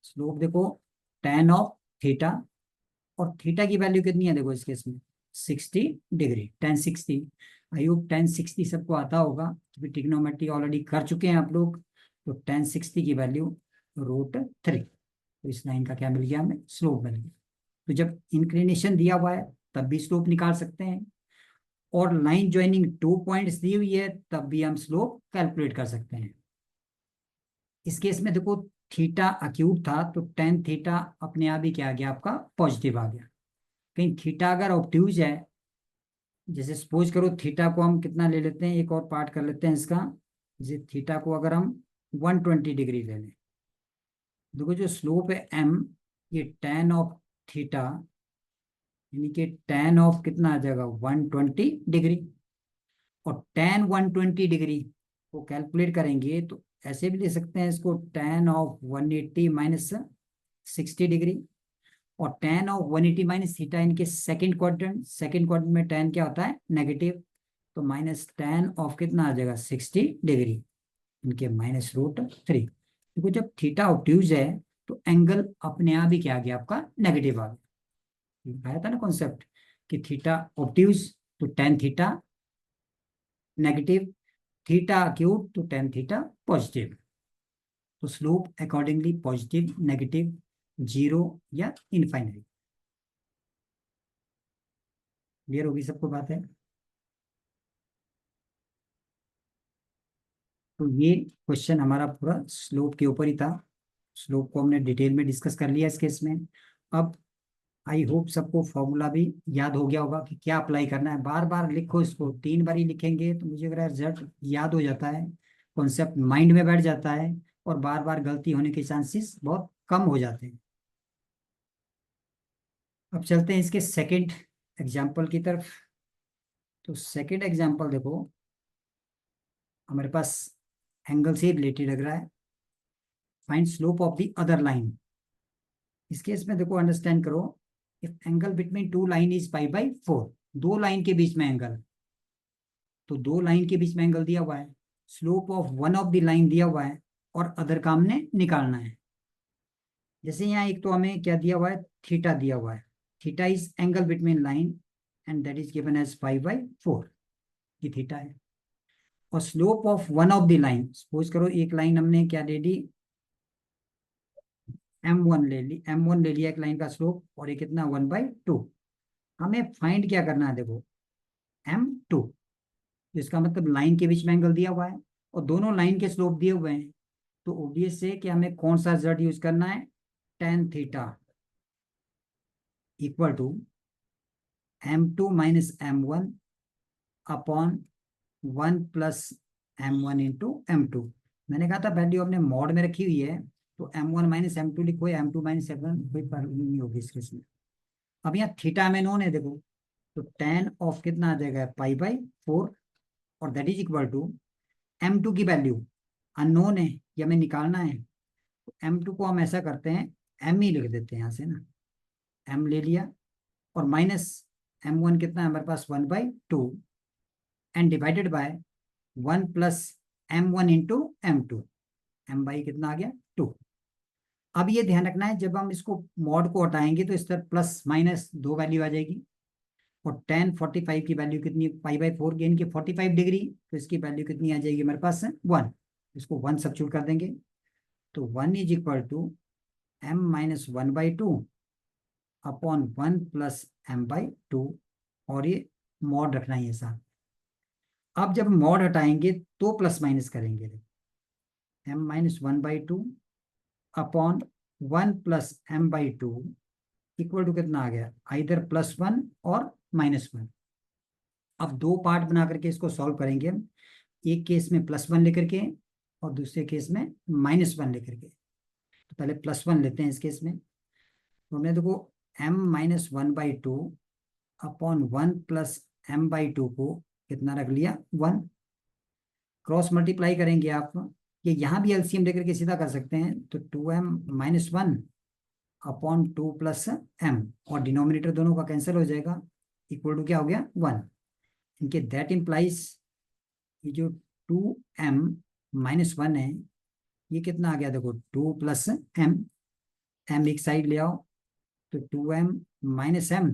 स्लोप देखो tan ऑफ थीटा, और थीटा की वैल्यू कितनी है देखो इस केस में 60 degree, tan 60। I hope tan 60 सबको आता होगा, क्योंकि ट्रिग्नोमेट्री ऑलरेडी कर चुके हैं आप लोग। तो tan 60 की वैल्यू √3। तो इस लाइन का क्या मिल गया हमें स्लोप मिल गया। तो जब इंक्लिनेशन दिया हुआ है तब भी स्लोप निकाल सकते हैं, और लाइन ज्वाइनिंग 2 पॉइंट्स दी हुई है तब भी हम स्लोप कैलकुलेट कर सकते हैं। इस केस में देखो थीटा अक्यूट था तो tan थीटा अपने आप ही क्या आ गया आपका पॉजिटिव आ गया। कहीं थीटा अगर ऑब्ट्यूज है, जैसे सपोज करो थीटा को हम कितना ले लेते हैं, एक और पार्ट कर लेते हैं इसका। जैसे थीटा को अगर हम 120 डिग्री ले लें, देखो जो स्लोप है m, ये tan ऑफ थीटा, यानी कि tan ऑफ कितना आ जाएगा 120 डिग्री। और tan 120 डिग्री को कैलकुलेट करेंगे तो ऐसे भी ले सकते हैं इसको, tan ऑफ 180 माइनस 60 डिग्री, और tan ऑफ 180 माइनस थीटा इनके सेकेंड क्वाड्रेंट में tan क्या होता है, नेगेटिव, तो माइनस tan ऑफ कितना आ जाएगा 60 डिग्री, इनके -√3। देखो जब थीटा ऑब्ट्यूज है तो एंगल अपने आप ही क्या आ गया आपका, नेगेटिव आ गया। आया था ना कॉन्सेप्ट कि थीटा ऑब्ट्यूज तो tan theta negative, theta cube तो tan थीटा पॉजिटिव, तो slope accordingly positive, negative, zero या इनफाइनाइट। क्लियर होगी सबको बात है। तो ये क्वेश्चन हमारा पूरा स्लोप के ऊपर ही था। स्लोप को हमने डिटेल में डिस्कस कर लिया इस केस में। अब आई होप सबको फॉर्मूला भी याद हो गया होगा कि क्या अप्लाई करना है। बार बार लिखो इसको, 3 बार ही लिखेंगे तो मुझे लग रहा है रिजल्ट याद हो जाता है, कॉन्सेप्ट माइंड में बैठ जाता है, और बार बार गलती होने के चांसेस बहुत कम हो जाते हैं। अब चलते हैं इसके सेकंड एग्जाम्पल की तरफ। तो सेकंड एग्जाम्पल देखो, हमारे पास एंगल से रिलेटेड लग रहा है। Find slope of the other line. इस केस में देखो अंडरस्टैंड करो, if angle between two line is π/4, दो लाइन के बीच में एंगल, तो दो लाइन के बीच में एंगल दिया हुआ है, slope of one of the line दिया हुआ है, और अदर का हमने निकालना है। जैसे यहाँ एक तो हमें क्या दिया हुआ है, थीटा दिया हुआ है, theta is angle between line and that is given as π/4, ये थीटा है। और slope of one of the line, suppose करो एक लाइन हमने क्या ले ली, m1 ले लिया एक लाइन का स्लोप, और ये कितना 1/2। हमें फाइंड क्या करना है, देखो m2, इसका मतलब लाइन के बीच में एंगल दिया हुआ है और दोनों लाइन के स्लोप दिए हुए हैं, तो ओबियस है कि हमें कौन सा z यूज करना है, tan theta equal to m2 minus m1 upon 1 plus m1 into m2। मैंने कहा था वैल्यू अपने मॉड में रखी हुई है, तो m1 माइनस m2 लिखो या m2 माइनस m1, कोई प्रॉब्लम नहीं होगी इसके इसमें। अब यहाँ थीटा में नोन है देखो, तो tan ऑफ कितना आ जाएगा π/4, और that is equal to m2 की वैल्यू अननोन है, ये हमें निकालना है। तो m2 को हम ऐसा करते हैं, m ही लिख देते हैं यहाँ से ना, m ले लिया, और माइनस m1 कितना है हमारे पास 1/2, and divided by 1 plus m1 into m2, m by कितना आ गया 2। अब ये ध्यान रखना है, जब हम इसको मॉड को हटाएंगे तो इस तरफ प्लस माइनस दो वैल्यू आ जाएगी, और tan 45 की वैल्यू कितनी, π/4 गेन की 45 डिग्री, तो इसकी वैल्यू कितनी आ जाएगी हमारे पास 1, इसको 1 सब्स्टिट्यूट कर देंगे, तो 1 is equal to m-1/2 upon 1 plus m/2, और ये मॉड रखना है ये साथ। अब जब मॉड हटाएंगे तो प्लस माइनस करेंगे, m-1/2 upon 1 plus m/2 equal to कितना आ गया, आइदर +1 और -1। अब दो पार्ट बना करके इसको सॉल्व करेंगे हम, एक केस में +1 लेकर के और दूसरे केस में -1 लेकर के। तो पहले +1 लेते हैं इस केस में, तो हमने देखो m-1/2 अपॉन 1 प्लस m/2 को कितना रख लिया 1, क्रॉस मल्टीप्लाई करेंगे आप, ये यहाँ भी एलसीएम लेकर के सीधा कर सकते हैं, तो 2m-1 अपॉन 2 प्लस m, और डिनोमिनेटर दोनों का कैंसिल हो जाएगा, इक्वल टू क्या हो गया 1। इनके दैट इम्प्लाइज ये जो 2m-1 है, ये कितना आ गया देखो 2 प्लस m एक साइड ले आओ, तो 2m-m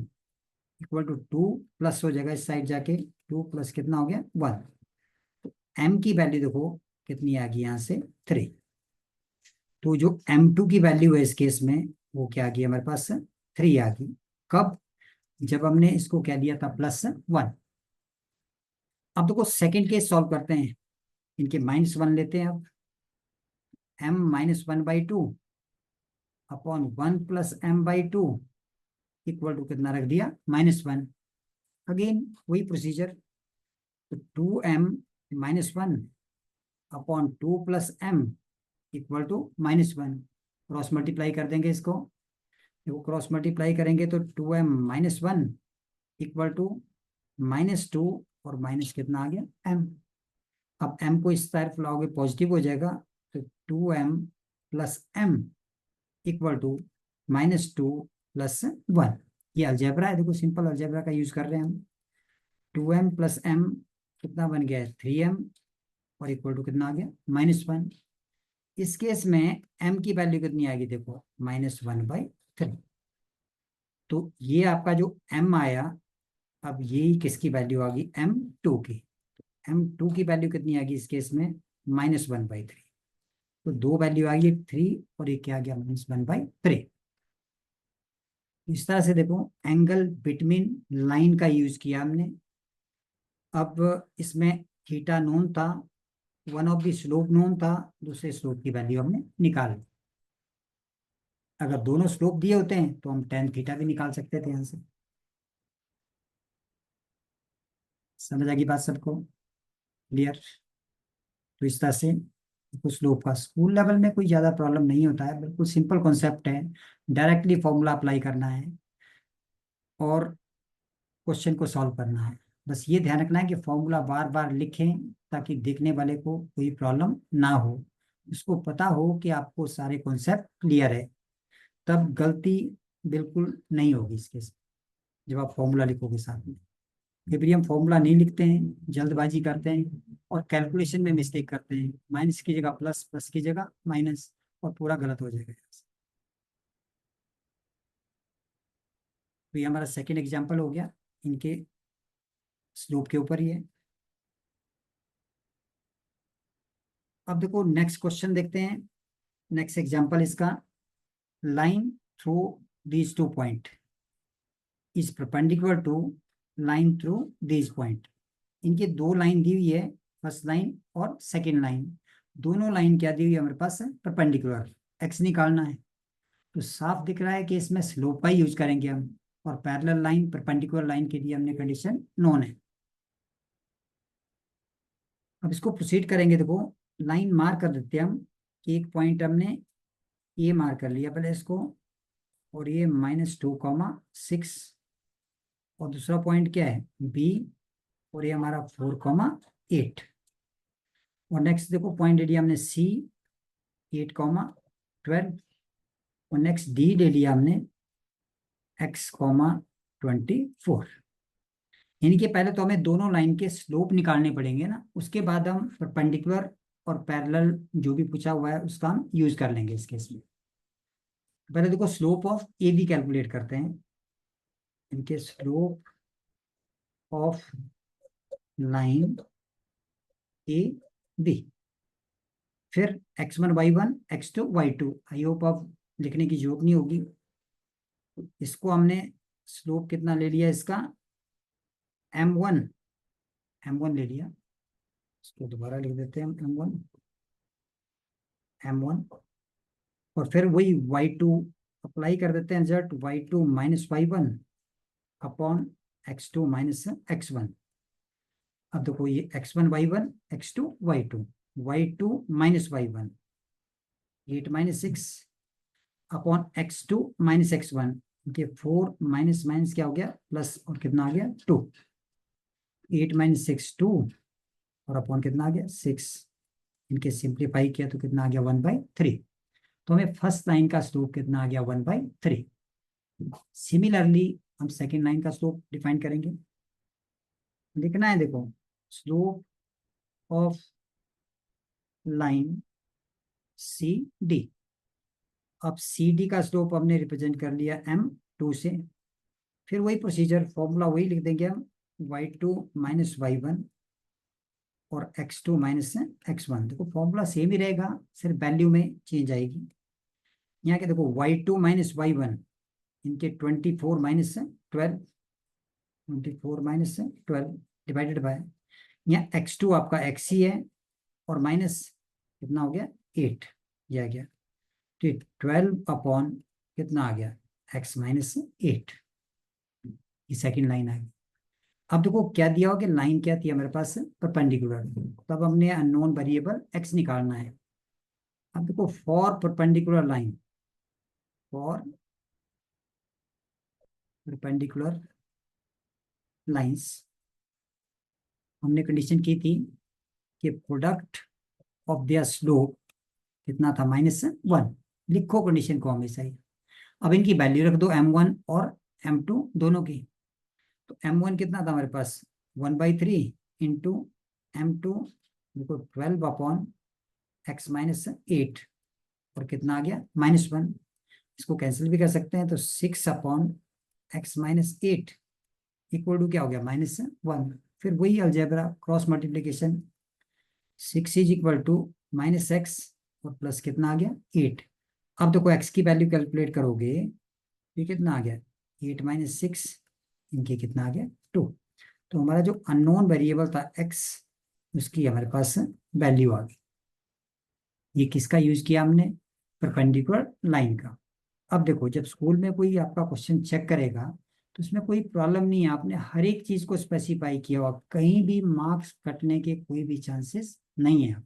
इक्वल टू 2 प्लस हो जाएगा इस साइड जाके, 2 प्लस कितना हो गया 1। तो m की वैल्यू देखो कितनी आ गई यहाँ से 3, तो जो m2 की वैल्यू है इस केस में वो क्या आ गई हमारे पास 3 आ गई। कब, जब हमने इसको क्या दिया था +1। अब देखो सेकंड केस सॉल्व करते हैं, इनके -1 लेते हैं। अब m-1/2 upon 1 plus m/2 equal to कितना रख दिया -1। अगेन वही प्रोसीजर, तो 2m-1 upon 2 plus m equal to -1, cross multiply कर देंगे इसको, देखो क्रॉस मल्टीप्लाई करेंगे तो 2m-1 इक्वल टू -2, और माइनस कितना आ गया m। अब m को इस तरफ लाओगे पॉजिटिव हो जाएगा, 2m plus m equal to -2 plus 1। ये अलजेब्रा है, देखो सिंपल अलजेब्रा का यूज कर रहे हैं हम। 2m प्लस m कितना बन गया है 3m, और इक्वल टू कितना आ गया -1। इस केस में m की वैल्यू कितनी आएगी, देखो -1/3। तो ये आपका जो m आया, अब ये किसकी वैल्यू आ गई m2 की। m2 की वैल्यू कितनी आ गई इस केस में -1/3। तो दो वैल्यू आ गई 3 और एक क्या आ गया -1/3। इस तरह से देखो एंगल बिटवीन लाइन का यूज किया हमने। अब इसमें थीटा नोन था, one of the slope known था, दूसरे स्लोप की वैल्यू हमने निकाल ली। अगर दोनों स्लोप दिए होते हैं तो हम tan थीटा भी निकाल सकते थे यहाँ से। समझ आ गई बात सबको, क्लियर। तो इस तरह से कुछ स्लोप का स्कूल लेवल में कोई ज़्यादा प्रॉब्लम नहीं होता है, बिल्कुल सिंपल कॉन्सेप्ट है। डायरेक्टली फॉर्मूला अप्लाई करना है और क्वेश्चन को सॉल्व करना है। बस ये ध्यान रखना है कि फॉर्मूला बार बार लिखें ताकि देखने वाले को कोई प्रॉब्लम ना हो, उसको पता हो कि आपको सारे कॉन्सेप्ट क्लियर है, तब गलती बिल्कुल नहीं होगी इसके साथ जब आप फॉर्मूला लिखोगे साथ में। कई बार हम फॉर्मूला नहीं लिखते हैं, जल्दबाजी करते हैं और कैलकुलेशन में मिस्टेक करते हैं, माइनस की जगह प्लस, प्लस की जगह माइनस, और पूरा गलत हो जाएगा। तो ये हमारा सेकेंड एग्जाम्पल हो गया इनके स्लोप के ऊपर ही है। अब देखो नेक्स्ट क्वेश्चन देखते हैं। नेक्स्ट एग्जाम्पल इसका, line through these two point is perpendicular to line through these point. इनकी दो लाइन दी हुई है, फर्स्ट लाइन और सेकेंड लाइन। दोनों लाइन क्या दी हुई है हमारे पास, परपेंडिकुलर। एक्स निकालना है, तो साफ दिख रहा है कि इसमें स्लोप का ही यूज करेंगे हम, और पैरेलल लाइन परपेंडिकुलर लाइन के लिए हमने कंडीशन नोन है। अब इसको प्रोसीड करेंगे, देखो लाइन मार्क कर देते हैं हम कि एक पॉइंट हमने ये मार्क कर लिया पहले इसको, और ये -2,6, और दूसरा पॉइंट क्या है बी, और ये हमारा 4,8। और नेक्स्ट देखो पॉइंट ले लिया हमने सी, 8,12, और नेक्स्ट डी ले लिया हमने x,24। यानी कि पहले तो हमें दोनों लाइन के स्लोप निकालने पड़ेंगे ना, उसके बाद हम परपेंडिकुलर और पैरेलल जो भी पूछा हुआ है उसका हम यूज कर लेंगे इस केस में। पहले देखो slope of A B calculate करते हैं। इनके slope of line A B, फिर x1 y1 x2 y2। I hope आप लिखने की जरूरत नहीं होगी। इसको हमने स्लोप कितना ले लिया इसका m1, m1 ले लिया। इसको दोबारा लिख देते हैं हम m1, और फिर वही y2 अप्लाई कर देते हैं result, y2 - y1 upon x2 - x1। अब देखो ये x1 y1 x2 y2, y2 - y1 8 - 6 upon x2 - x1 के 4 माइनस माइनस क्या हो गया प्लस, और कितना आ गया 2। 8 - 6 2, और अपॉन कितना आ गया 6। इनके सिंप्लीफाई किया तो कितना आ गया 1/3। तो हमें फर्स्ट लाइन का स्लोप कितना आ गया 1/3। सिमिलरली हम सेकेंड लाइन का स्लोप डिफाइन करेंगे। लिखना है देखो slope of line C D. अब सी डी का स्लोप हमने रिप्रेजेंट कर लिया m2 से। फिर वही प्रोसीजर, फॉर्मूला वही लिख देंगे हम, y2 - y1 और x2 - x1। देखो फॉर्मूला सेम ही रहेगा, सिर्फ वैल्यू में चेंज आएगी। यहाँ के देखो y2 - y1 इनके 24 - 12 डिवाइडेड बाय, यहाँ x2 आपका x ही है, और माइनस कितना हो गया 8, यह आ गया। तो 12 अपॉन कितना आ गया x - 8। ये सेकेंड लाइन आ गई। अब देखो क्या दिया हो कि लाइन क्या थी हमारे पास परपेंडिकुलर, तब हमने अननोन वेरिएबल x निकालना है। अब देखो for perpendicular line, for perpendicular lines हमने कंडीशन की थी कि प्रोडक्ट ऑफ देयर स्लोप कितना था, -1। लिखो कंडीशन को हमेशा ही। अब इनकी वैल्यू रख दो M1 और M2 दोनों की। तो M1 कितना था हमारे पास, 1/3 इंटू M2, देखो 12/x-8, और कितना आ गया, -1। इसको कैंसिल भी कर सकते हैं, तो 6/x-8 इक्वल टू क्या हो गया, -1। फिर वही algebra cross multiplication, 6 is equal to -x और प्लस कितना आ गया, 8। अब देखो x की वैल्यू कैलकुलेट करोगे, ये कितना आ गया, 8 - 6, इनके कितना आ गया, 2। तो हमारा जो अननोन वेरिएबल था x, उसकी हमारे पास वैल्यू आ गई। ये किसका यूज किया हमने, परपेंडिकुलर लाइन का। अब देखो, जब स्कूल में कोई आपका क्वेश्चन चेक करेगा तो उसमें कोई प्रॉब्लम नहीं है, आपने हर एक चीज को स्पेसिफाई किया हुआ, कहीं भी मार्क्स कटने के कोई भी चांसेस नहीं है।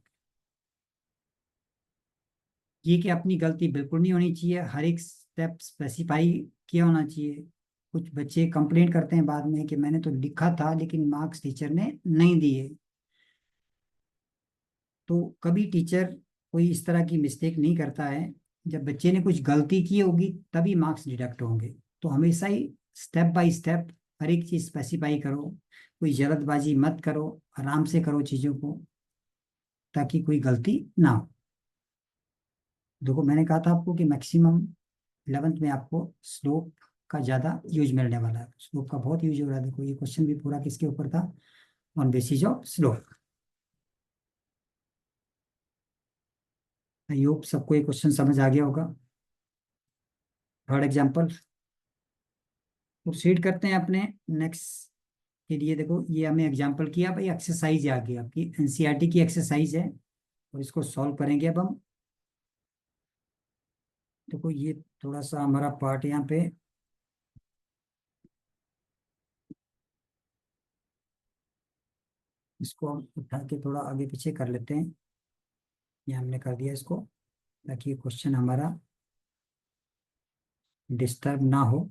ये कि अपनी गलती बिल्कुल नहीं होनी चाहिए, हर एक स्टेप स्पेसिफाई किया होना चाहिए। कुछ बच्चे कंप्लेंट करते हैं बाद में कि मैंने तो लिखा था लेकिन मार्क्स टीचर ने नहीं दिए। तो कभी टीचर कोई इस तरह की मिस्टेक नहीं करता है, जब बच्चे ने कुछ गलती की होगी तभी मार्क्स डिडक्ट होंगे। तो हमेशा ही स्टेप बाय स्टेप हर एक चीज स्पेसिफाई करो, कोई जल्दबाजी मत करो, आराम से करो चीजों को, ताकि कोई गलती ना हो। देखो मैंने कहा था आपको कि मैक्सिमम 11th में आपको स्लोप का ज्यादा यूज मिलने वाला है, स्लोप का बहुत यूज हो रहा है। देखो ये क्वेश्चन भी पूरा किसके ऊपर था, on basis of slope. I hope सबको ये क्वेश्चन समझ आ गया होगा। थर्ड एग्जाम्पल प्रोसीड करते हैं अपने नेक्स्ट के लिए। देखो ये हमें एग्जाम्पल किया भाई, एक्सरसाइज आ गई आपकी, एनसीईआरटी की एक्सरसाइज है, और इसको सॉल्व करेंगे अब हम। देखो ये थोड़ा सा हमारा पार्ट यहाँ पे, इसको हम उठा के थोड़ा आगे पीछे कर लेते हैं। ये हमने कर दिया इसको, ताकि ये क्वेश्चन हमारा डिस्टर्ब ना हो।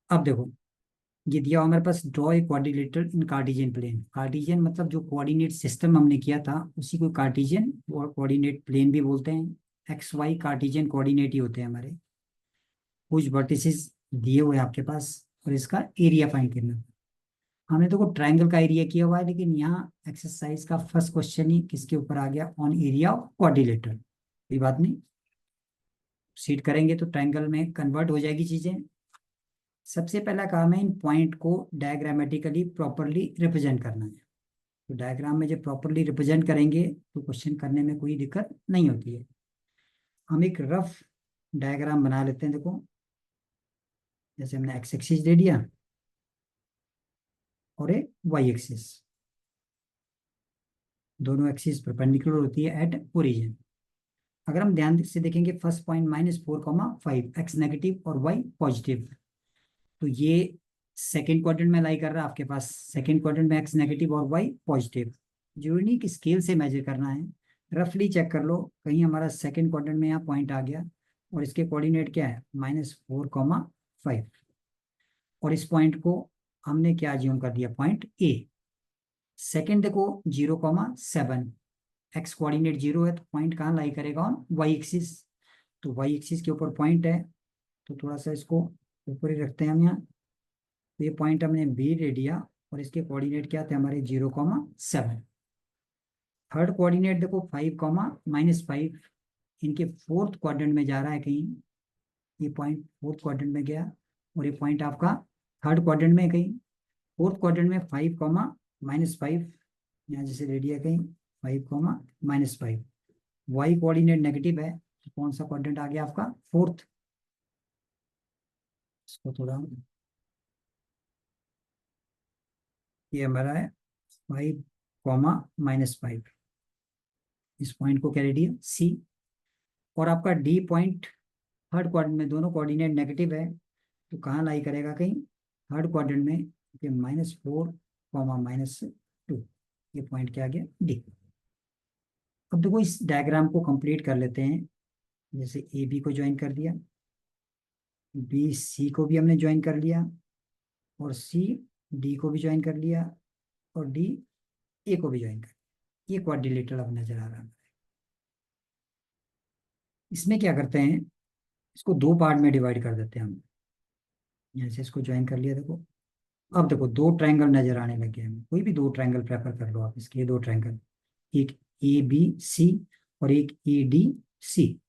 अब देखो, ये दिया हुआ हमारे पास, draw a quadrilateral in Cartesian plane. Cartesian मतलब जो कोऑर्डिनेट सिस्टम हमने किया था उसी को कार्टेशियन कोऑर्डिनेट प्लेन भी बोलते हैं। एक्स वाई कार्टेशियन कोऑर्डिनेट ही होते हैं हमारे। कुछ वर्टिसेस दिए हुए हैं आपके पास, और इसका एरिया फाइंड करना। हमने तो को ट्राइंगल का एरिया किया हुआ है, लेकिन यहाँ एक्सरसाइज का फर्स्ट क्वेश्चन ही किसके ऊपर आ गया, ऑन एरिया ऑफ क्वाड्रिलेटरल। कोई बात नहीं, सीट करेंगे तो ट्राइंगल में कन्वर्ट हो जाएगी चीजें। सबसे पहला काम है इन पॉइंट को डायग्रामेटिकली प्रॉपरली रिप्रेजेंट करना है। तो डायग्राम में जब प्रॉपरली रिप्रेजेंट करेंगे तो क्वेश्चन करने में कोई दिक्कत नहीं होती है। हम एक रफ डायग्राम बना लेते हैं। देखो जैसे हमने एक्स एक्सिस दे दिया और एक वाई एक्सिस, दोनों एक्सिस परपेंडिकुलर होती है एट ओरिजिन। अगर हम ध्यान से देखेंगे, फर्स्ट पॉइंट -4,5, एक्स नेगेटिव और वाई पॉजिटिव, तो ये सेकेंड क्वाड्रेंट में लाई कर रहा है आपके पास। सेकेंड क्वाड्रेंट में एक्स नेगेटिव और वाई पॉजिटिव, यूनिक स्केल से मेजर करना है। रफली चेक कर लो, कहीं हमारा सेकेंड क्वाड्रेंट में यहाँ पॉइंट आ गया और इसके कोऑर्डिनेट क्या है, -4,5, और इस पॉइंट को हमने क्या ज्यूम कर दिया, पॉइंट ए। सेकेंड देखो 0,7, एक्स कोऑर्डिनेट 0 है, तो पॉइंट कहाँ लाई करेगा, ऑन वाई एक्सिस। तो वाई एक्सिस के ऊपर पॉइंट है, तो थोड़ा सा इसको ऊपर ही रखते हैं हम यहाँ। तो ये पॉइंट हमने बी ले लिया, और इसके कोऑर्डिनेट क्या थे हमारे, 0,7। थर्ड कोऑर्डिनेट देखो 5,-5, इनके फोर्थ क्वाड्रेंट में जा रहा है कहीं। ये पॉइंट फोर्थ क्वाड्रेंट में गया, और ये पॉइंट आपका थर्ड क्वाड्रेंट में है कहीं। फोर्थ क्वाड्रेंट में 5,-5, यहाँ जैसे ले लिया कहीं 5,-5। वाई कोऑर्डिनेट नेगेटिव है, तो कौन सा क्वाड्रेंट आ गया आपका, फोर्थ। इसको थोड़ा, ये हमारा है 5,-5, इस पॉइंट को क्या ले लिया, सी। और आपका डी पॉइंट थर्ड क्वाड्रेंट में, दोनों कोऑर्डिनेट नेगेटिव है, तो कहाँ लाई करेगा, कहीं थर्ड क्वाड्रेंट में। -4,--2, ये पॉइंट क्या आ गया, डी। अब देखो इस डायग्राम को कंप्लीट कर लेते हैं। जैसे ए बी को ज्वाइन कर दिया, बी सी को भी हमने ज्वाइन कर लिया, और सी डी को भी ज्वाइन कर लिया, और डी ए को भी ज्वाइन कर लिया। ये क्वाड्रिलेटरल अब नजर आ रहा है। इसमें क्या करते हैं, इसको दो पार्ट में डिवाइड कर देते हैं हम। जैसे इसको ज्वाइन कर लिया देखो। अब देखो दो ट्रायंगल नजर आने लगे हैं, कोई भी दो ट्रायंगल प्रेफर कर लो आप इसके, ये दो ट्रायंगल, एक ए बी सी और एक ए डी सी।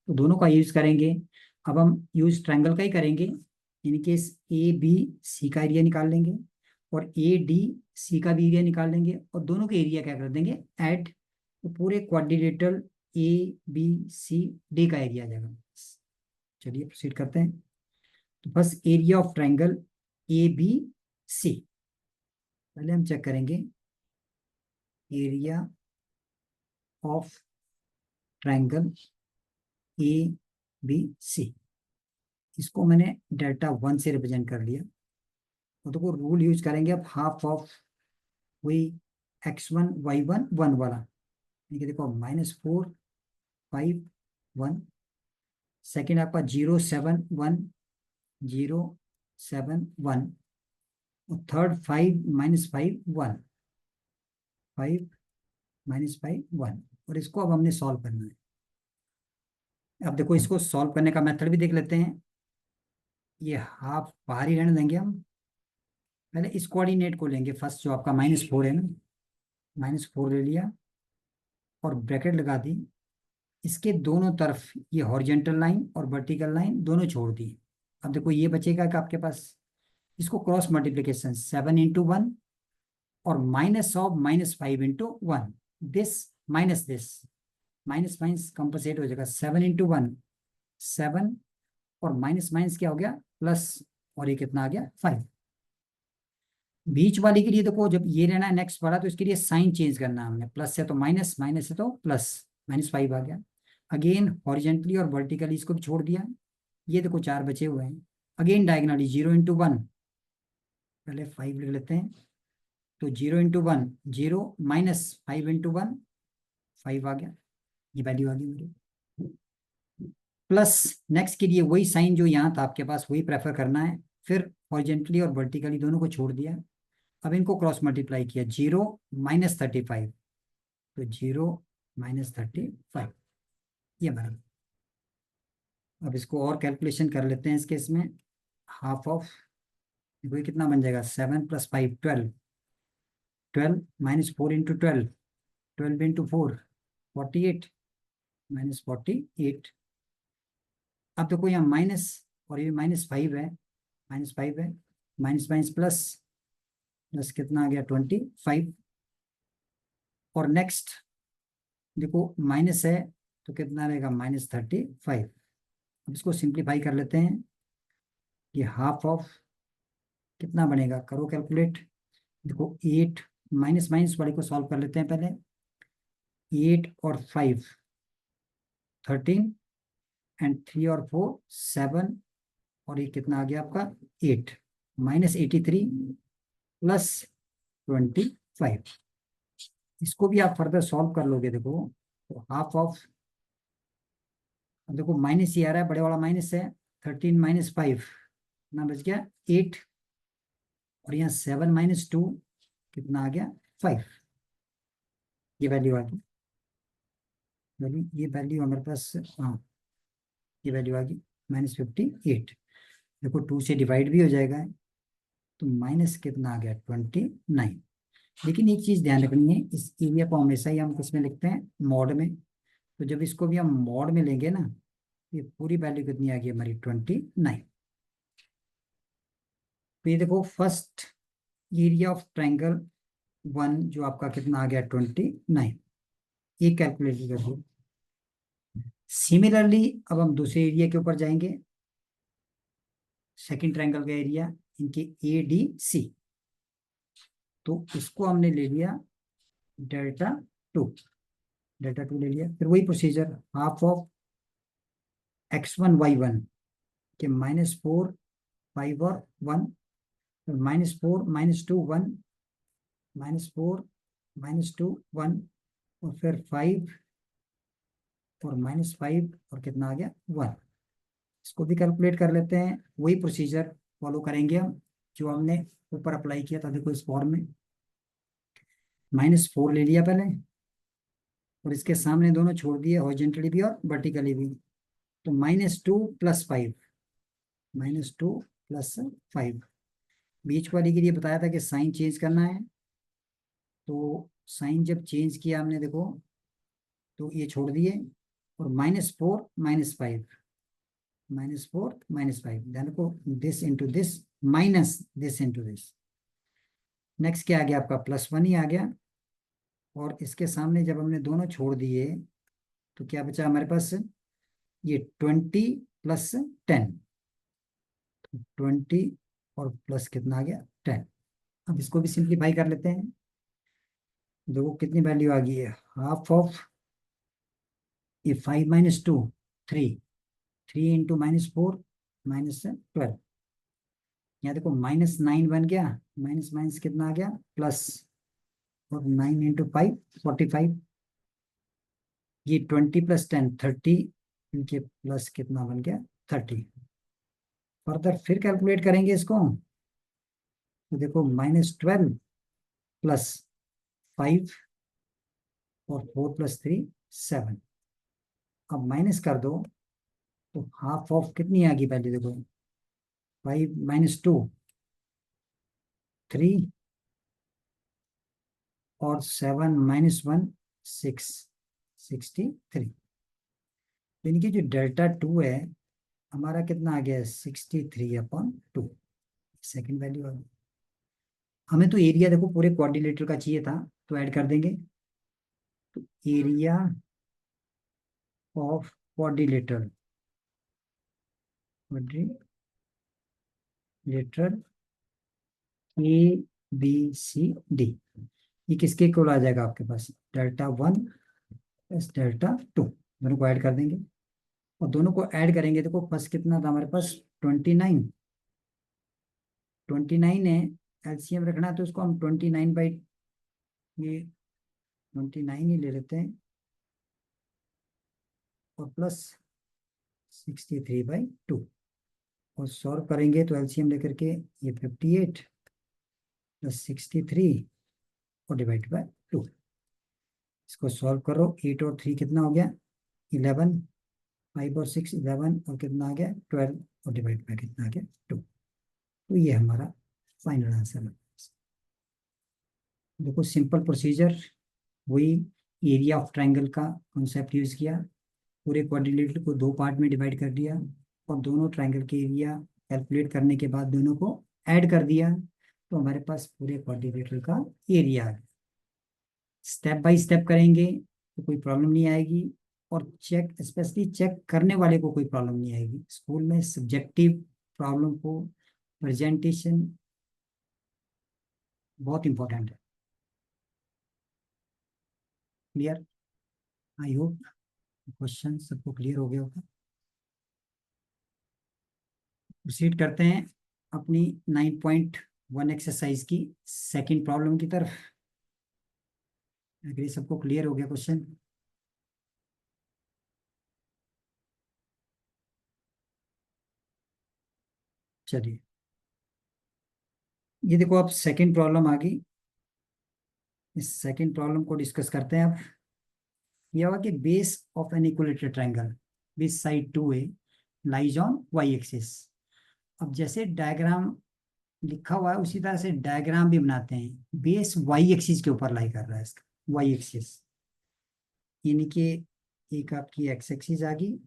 तो दोनों का यूज करेंगे। अब हम यूज ट्रायंगल का ही करेंगे। इन केस ए बी सी का एरिया निकाल लेंगे और ए डी सी का भी एरिया निकाल लेंगे, और दोनों के एरिया क्या कर देंगे, ऐड। तो पूरे quadrilateral A B C D का एरिया आ जाएगा। चलिए प्रोसीड करते हैं। तो बस area of triangle A B C, पहले हम चेक करेंगे area of triangle A B C. इसको मैंने डेल्टा 1 से रिप्रेजेंट कर लिया। तो देखो रूल यूज करेंगे अब, हाफ ऑफ वही x1 y1 1 वाला। यानी कि देखो -4 5 1, सेकेंड आपका 0 7 1 0 7 1, और थर्ड 5 - 5 1 5 - 5 1। और इसको अब हमने सॉल्व करना है। अब देखो इसको सॉल्व करने का मेथड भी देख लेते हैं। ये हाफ बाहर ही रहने देंगे हम। पहले इस कोऑर्डिनेट को लेंगे फर्स्ट, जो आपका -4 है ना, -4 ले लिया और ब्रैकेट लगा दी। इसके दोनों तरफ ये हॉरिजेंटल लाइन और वर्टिकल लाइन दोनों छोड़ दी। अब देखो ये बचेगा कि आपके पास, इसको क्रॉस मल्टीप्लीकेशन 7 × 1 और -5 × 1, दिस माइनस माइनस कंपनसेट हो जाएगा। 7 × 1 7, और माइनस माइनस क्या हो गया, प्लस, और ये कितना आ गया 5। बीच वाले के लिए देखो, जब ये रहना है नेक्स्ट वाला, तो इसके लिए साइन चेंज करना है हमने, प्लस है तो माइनस, माइनस है तो प्लस, -5 आ गया। अगेन हॉरिजेंटली और वर्टिकली इसको भी छोड़ दिया। ये देखो 4 बचे हुए हैं। अगेन डायगनली 0 × 1, पहले 5 लिख लेते हैं। तो 0 × 1 0, -5 × 1 5 आ गया, ये वैल्यू आ गई मेरी। प्लस नेक्स्ट के लिए वही साइन जो यहाँ था आपके पास, वही प्रेफर करना है। फिर हॉरिजेंटली और वर्टिकली दोनों को छोड़ दिया। अब इनको क्रॉस मल्टीप्लाई किया, 0 -35, तो 0 -35, ये बराबर। अब इसको और कैलकुलेशन कर लेते हैं इस केस में। हाफ ऑफ, देखो ये कितना बन जाएगा, 7 + 5 12, 12 -4 × 12, 12 × 4 48, -48। अब देखो यहाँ माइनस, और ये -5 है, -5 है, माइनस माइनस प्लस, प्लस कितना आ गया 25। और नेक्स्ट देखो माइनस है, तो कितना रहेगा -35। अब इसको सिंप्लीफाई कर लेते हैं। ये हाफ ऑफ कितना बनेगा, करो कैलकुलेट। देखो 8, माइनस माइनस वाले को सॉल्व कर लेते हैं पहले। 8 और 5 13, एंड 3 और 4 7, और ये कितना आ गया आपका 8, -83 +25। इसको भी आप फर्दर सॉल्व कर लोगे देखो, तो हाफ ऑफ, अब देखो माइनस ही आ रहा है, बड़े वाला माइनस है। 13 - 5 कितना बच गया 8, और यहाँ 7 - 2 कितना आ गया 5। ये वैल्यू आ गई, वैल्यू, ये वैल्यू हमारे पास, हाँ ये वैल्यू आ गई -58। देखो 2 से डिवाइड भी हो जाएगा, तो माइनस कितना आ गया 29। लेकिन एक चीज ध्यान रखनी है, इस एरिया को हमेशा ही हम किसमें लिखते हैं, मॉड में। तो जब इसको भी हम मॉड में लेंगे ना, ये पूरी वैल्यू कितनी आ गई हमारी 29। तो ये देखो फर्स्ट एरिया ऑफ ट्रायंगल 1 जो आपका कितना आ गया 29, ये कैलकुलेट कर दो। सिमिलरली अब हम दूसरे एरिया के ऊपर जाएंगे, सेकंड ट्रायंगल का एरिया, इनके ए डी सी। तो इसको हमने ले लिया डेल्टा 2, डेल्टा 2 ले लिया। फिर वही procedure, half of x1 y1 के -4 5 और 1, -4 -2 1, -4 -2 1, और फिर 5 और -5, और कितना आ गया 1। इसको भी कैलकुलेट कर लेते हैं, वही प्रोसीजर फॉलो करेंगे हम जो हमने ऊपर अप्लाई किया था। देखो इस फॉर्म में -4 ले लिया पहले, और इसके सामने दोनों छोड़ दिए, हॉरिजॉन्टली भी और वर्टिकली भी। तो -2 + 5, -2 + 5। बीच वाले के लिए बताया था कि साइन चेंज करना है, तो साइन जब चेंज किया हमने, देखो तो ये छोड़ दिए, और -4 - 5, -4 - 5, देखो this into this minus this into this. Next क्या आ गया आपका, +1 ही आ गया। और इसके सामने जब हमने दोनों छोड़ दिए तो क्या बचा हमारे पास, ये 20 + 10, 20 और प्लस कितना आ गया, 10। अब इसको भी सिंप्लीफाई कर लेते हैं। देखो कितनी वैल्यू आ गई है, हाफ ऑफ ये 5 - 2, 3, 3 × -4 -12। यहाँ देखो -9 बन गया, माइनस माइनस कितना आ गया, प्लस, और 9 × 5 45। ये 20 + 10 30, इनके प्लस कितना बन गया, 30। फर्दर फिर कैलकुलेट करेंगे इसको, तो देखो -12 + 5 और 4 + 3 7। अब माइनस कर दो, तो हाफ ऑफ कितनी आ गई वैल्यू, देखो 5 - 2 3, और 7 - 1 6, 63। तो इनकी जो Δ2 है हमारा कितना आ गया है, 63/2, सेकेंड वैल्यू आ गई। हमें तो एरिया देखो पूरे क्वाड्रिलेटरल का चाहिए था, तो ऐड कर देंगे। तो area of quadrilateral, quadrilateral ABCD, ये किसके इक्वल आ जाएगा आपके पास, Δ1 + Δ2, दोनों को ऐड कर देंगे। और दोनों को ऐड करेंगे, देखो फर्स्ट कितना था हमारे पास, 29, 29 है। एलसीएम रखना है तो उसको हम 29 ये 29 ही ले लेते हैं, और प्लस 63/2, और सॉल्व करेंगे तो एलसीएम लेकर के ये 58 + 63 और डिवाइड बाय 2। इसको सॉल्व करो, 8 और 3 कितना हो गया, 11, 5 और 6 11, और कितना आ गया 12, और डिवाइड बाय कितना आ गया 2। तो ये हमारा फाइनल आंसर है। देखो सिंपल प्रोसीजर, वही एरिया ऑफ ट्राइंगल का कॉन्सेप्ट यूज किया, पूरे क्वाड्रिलेटरल को दो पार्ट में डिवाइड कर दिया, और दोनों ट्राइंगल के एरिया कैलकुलेट करने के बाद दोनों को ऐड कर दिया, तो हमारे पास पूरे क्वाड्रिलेटरल का एरिया आ गया। स्टेप बाय स्टेप करेंगे तो कोई प्रॉब्लम नहीं आएगी, और चेक स्पेशली चेक करने वाले को कोई प्रॉब्लम नहीं आएगी। स्कूल में सब्जेक्टिव प्रॉब्लम को प्रेजेंटेशन बहुत इंपॉर्टेंट है। क्लियर, आई होप क्वेश्चन सबको क्लियर हो गया होगा। प्रोसीड करते हैं अपनी 9.1 एक्सरसाइज की सेकंड प्रॉब्लम की तरफ। अगर ये सबको क्लियर हो गया क्वेश्चन, चलिए ये देखो अब सेकंड प्रॉब्लम आ गई। इस सेकंड प्रॉब्लम को डिस्कस करते हैं अब। यह होगा कि base of an equilateral triangle with side 2A lies on Y axis. अब जैसे डायग्राम लिखा हुआ है उसी तरह से डायग्राम भी बनाते हैं। बेस वाई एक्सिस के ऊपर लाई कर रहा है इसका, वाई एक्सिस, यानी कि एक आपकी एक्स एक्सिस आ गई,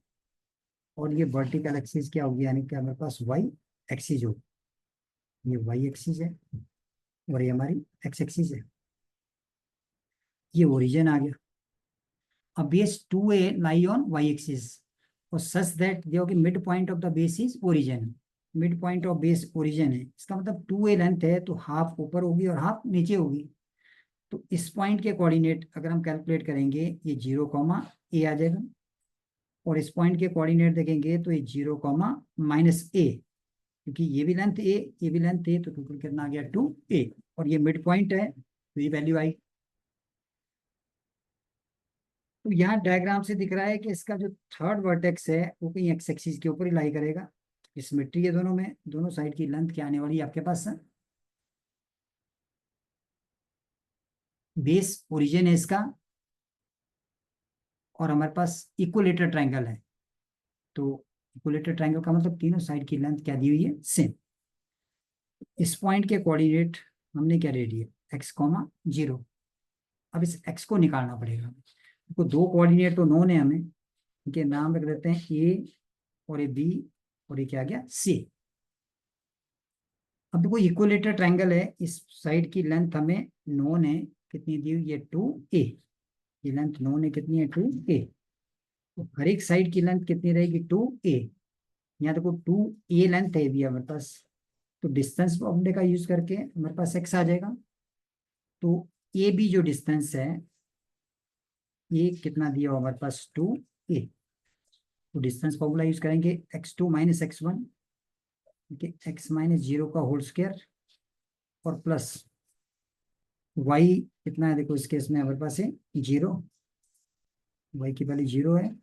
और ये वर्टिकल एक्सिस क्या होगी, यानी कि हमारे पास वाई एक्सिस होगी। ये वाई एक्सिस है और ये हमारी एक्स एक्सिस है। ये ओरिजिन आ गया। अब base 2A lie on Y axis, और सच दैट जो कि mid point of the base is origin. Mid point of base origin है, इसका मतलब 2A लेंथ है, तो हाफ ऊपर होगी और हाफ नीचे होगी। तो इस पॉइंट के कोऑर्डिनेट अगर हम कैलकुलेट करेंगे, ये 0, A आ जाएगा, और इस पॉइंट के कोऑर्डिनेट देखेंगे तो ये 0, -A, क्योंकि ये भी लेंथ ए, ये भी लेंथ ए, तो टोटल कितना आ गया 2A, और ये मिड पॉइंट है तो ये वैल्यू आई। तो यहाँ डायग्राम से दिख रहा है कि इसका जो थर्ड वर्टेक्स है वो कहीं एक्स एक्सिस के ऊपर ही लाई करेगा। सिमेट्री है दोनों में, दोनों साइड की लेंथ क्या आने वाली है आपके पास, बेस ओरिजिन है इसका, और हमारे पास इक्विलेटरल ट्रायंगल है, तो इक्विलेटरल ट्रायंगल का मतलब तीनों साइड की लेंथ क्या दी हुई है, सेम। इस पॉइंट के कोऑर्डिनेट हमने क्या ले लिए, एक्स कॉमा जीरो। अब इस एक्स को निकालना पड़ेगा। तो दो कोऑर्डिनेट तो नोन है हमें, इनके नाम रख देते हैं ए और ए बी, और ये क्या आ गया, सी। अब देखो इक्विलेटरल ट्रायंगल है, इस साइड की लेंथ हमें नोन है, कितनी दी हुई है, 2a। ये लेंथ नोन है, कितनी है, 2a। तो हर एक साइड की लेंथ कितनी रहेगी, 2a। यहाँ देखो 2a लेंथ है भी हमारे पास, तो डिस्टेंस फॉर्मूले का यूज करके हमारे पास x आ जाएगा। तो ए बी जो डिस्टेंस है, ये कितना दिया हुआ हमारे पास, 2a। तो डिस्टेंस फॉर्मूला यूज करेंगे, x2 minus x1, x minus zero का होल स्क्वायर, और प्लस y कितना है, देखो इस केस में हमारे पास है जीरो, y की वैल्यू जीरो है,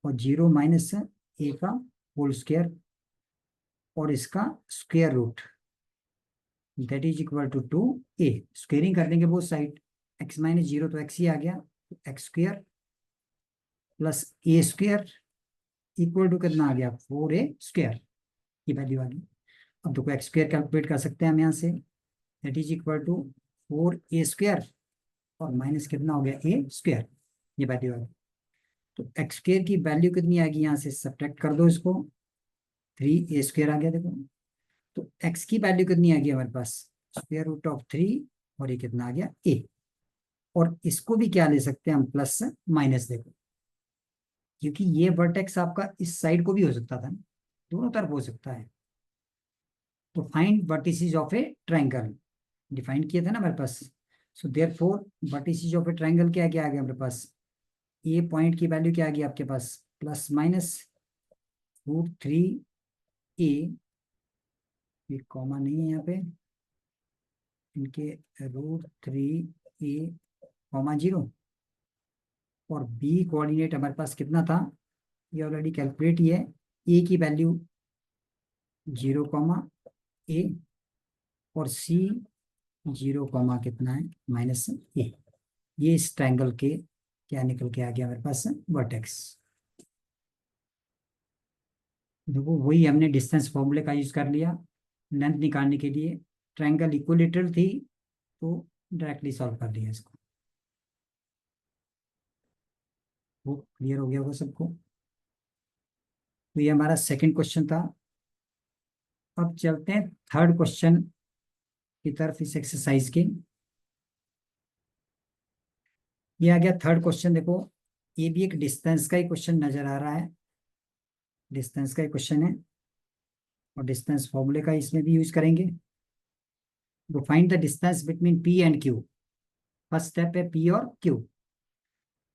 और जीरो माइनस ए का होल स्क्वायर, और इसका square root, that is equal to 2a। Squaring कर देंगे both side, x minus zero तो x ही आ गया, X square plus A square equal to कितना आ गया, 4a स्क्वायर, ये वैल्यू आ गई। अब देखो एक्स स्क्वायर कैलकुलेट कर सकते हैं हम यहाँ से, that is equal to 4a square, और माइनस कितना हो गया, ए स्क्वायर, ये वैल्यू आ गई। तो एक्स स्क्वायर की वैल्यू कितनी आएगी, यहाँ से सब्ट्रैक्ट कर दो इसको, 3a स्क्वायर आ गया देखो। तो एक्स की वैल्यू कितनी आ गई हमारे पास, स्क्वायर रूट ऑफ 3, और ये कितना आ गया, ए। और इसको भी क्या ले सकते हैं हम, प्लस माइनस, देखो क्योंकि ये वर्टेक्स आपका इस साइड को भी हो सकता था, दोनों तरफ हो सकता है। तो find vertices of a triangle define किए थे ना हमारे पास। So therefore vertices of a triangle क्या क्या आ गया हमारे पास, ए पॉइंट की वैल्यू क्या आ गई आपके पास, प्लस माइनस √3a, ये कॉमा नहीं है यहाँ पे, इनके √3a, 0। और बी कोऑर्डिनेट हमारे पास कितना था, ये ऑलरेडी कैलकुलेट ही है, ए की वैल्यू 0, a, और सी 0, कितना है, -a। ये इस ट्रायंगल के क्या निकल के आ गया हमारे पास, वर्टेक्स। देखो वही हमने डिस्टेंस फॉर्मूले का यूज कर लिया लेंथ निकालने के लिए, ट्रायंगल इक्विलेटरल थी तो डायरेक्टली सॉल्व कर दिया इसको। वो क्लियर हो गया होगा सबको। तो ये हमारा सेकंड क्वेश्चन था। अब चलते हैं थर्ड क्वेश्चन की तरफ इस एक्सरसाइज के। ये आ गया थर्ड क्वेश्चन, देखो ये भी एक डिस्टेंस का ही क्वेश्चन नजर आ रहा है, डिस्टेंस का ही क्वेश्चन है, और डिस्टेंस फॉर्मूले का इसमें भी यूज करेंगे। तो find the distance between P and Q. First step है पी और क्यू।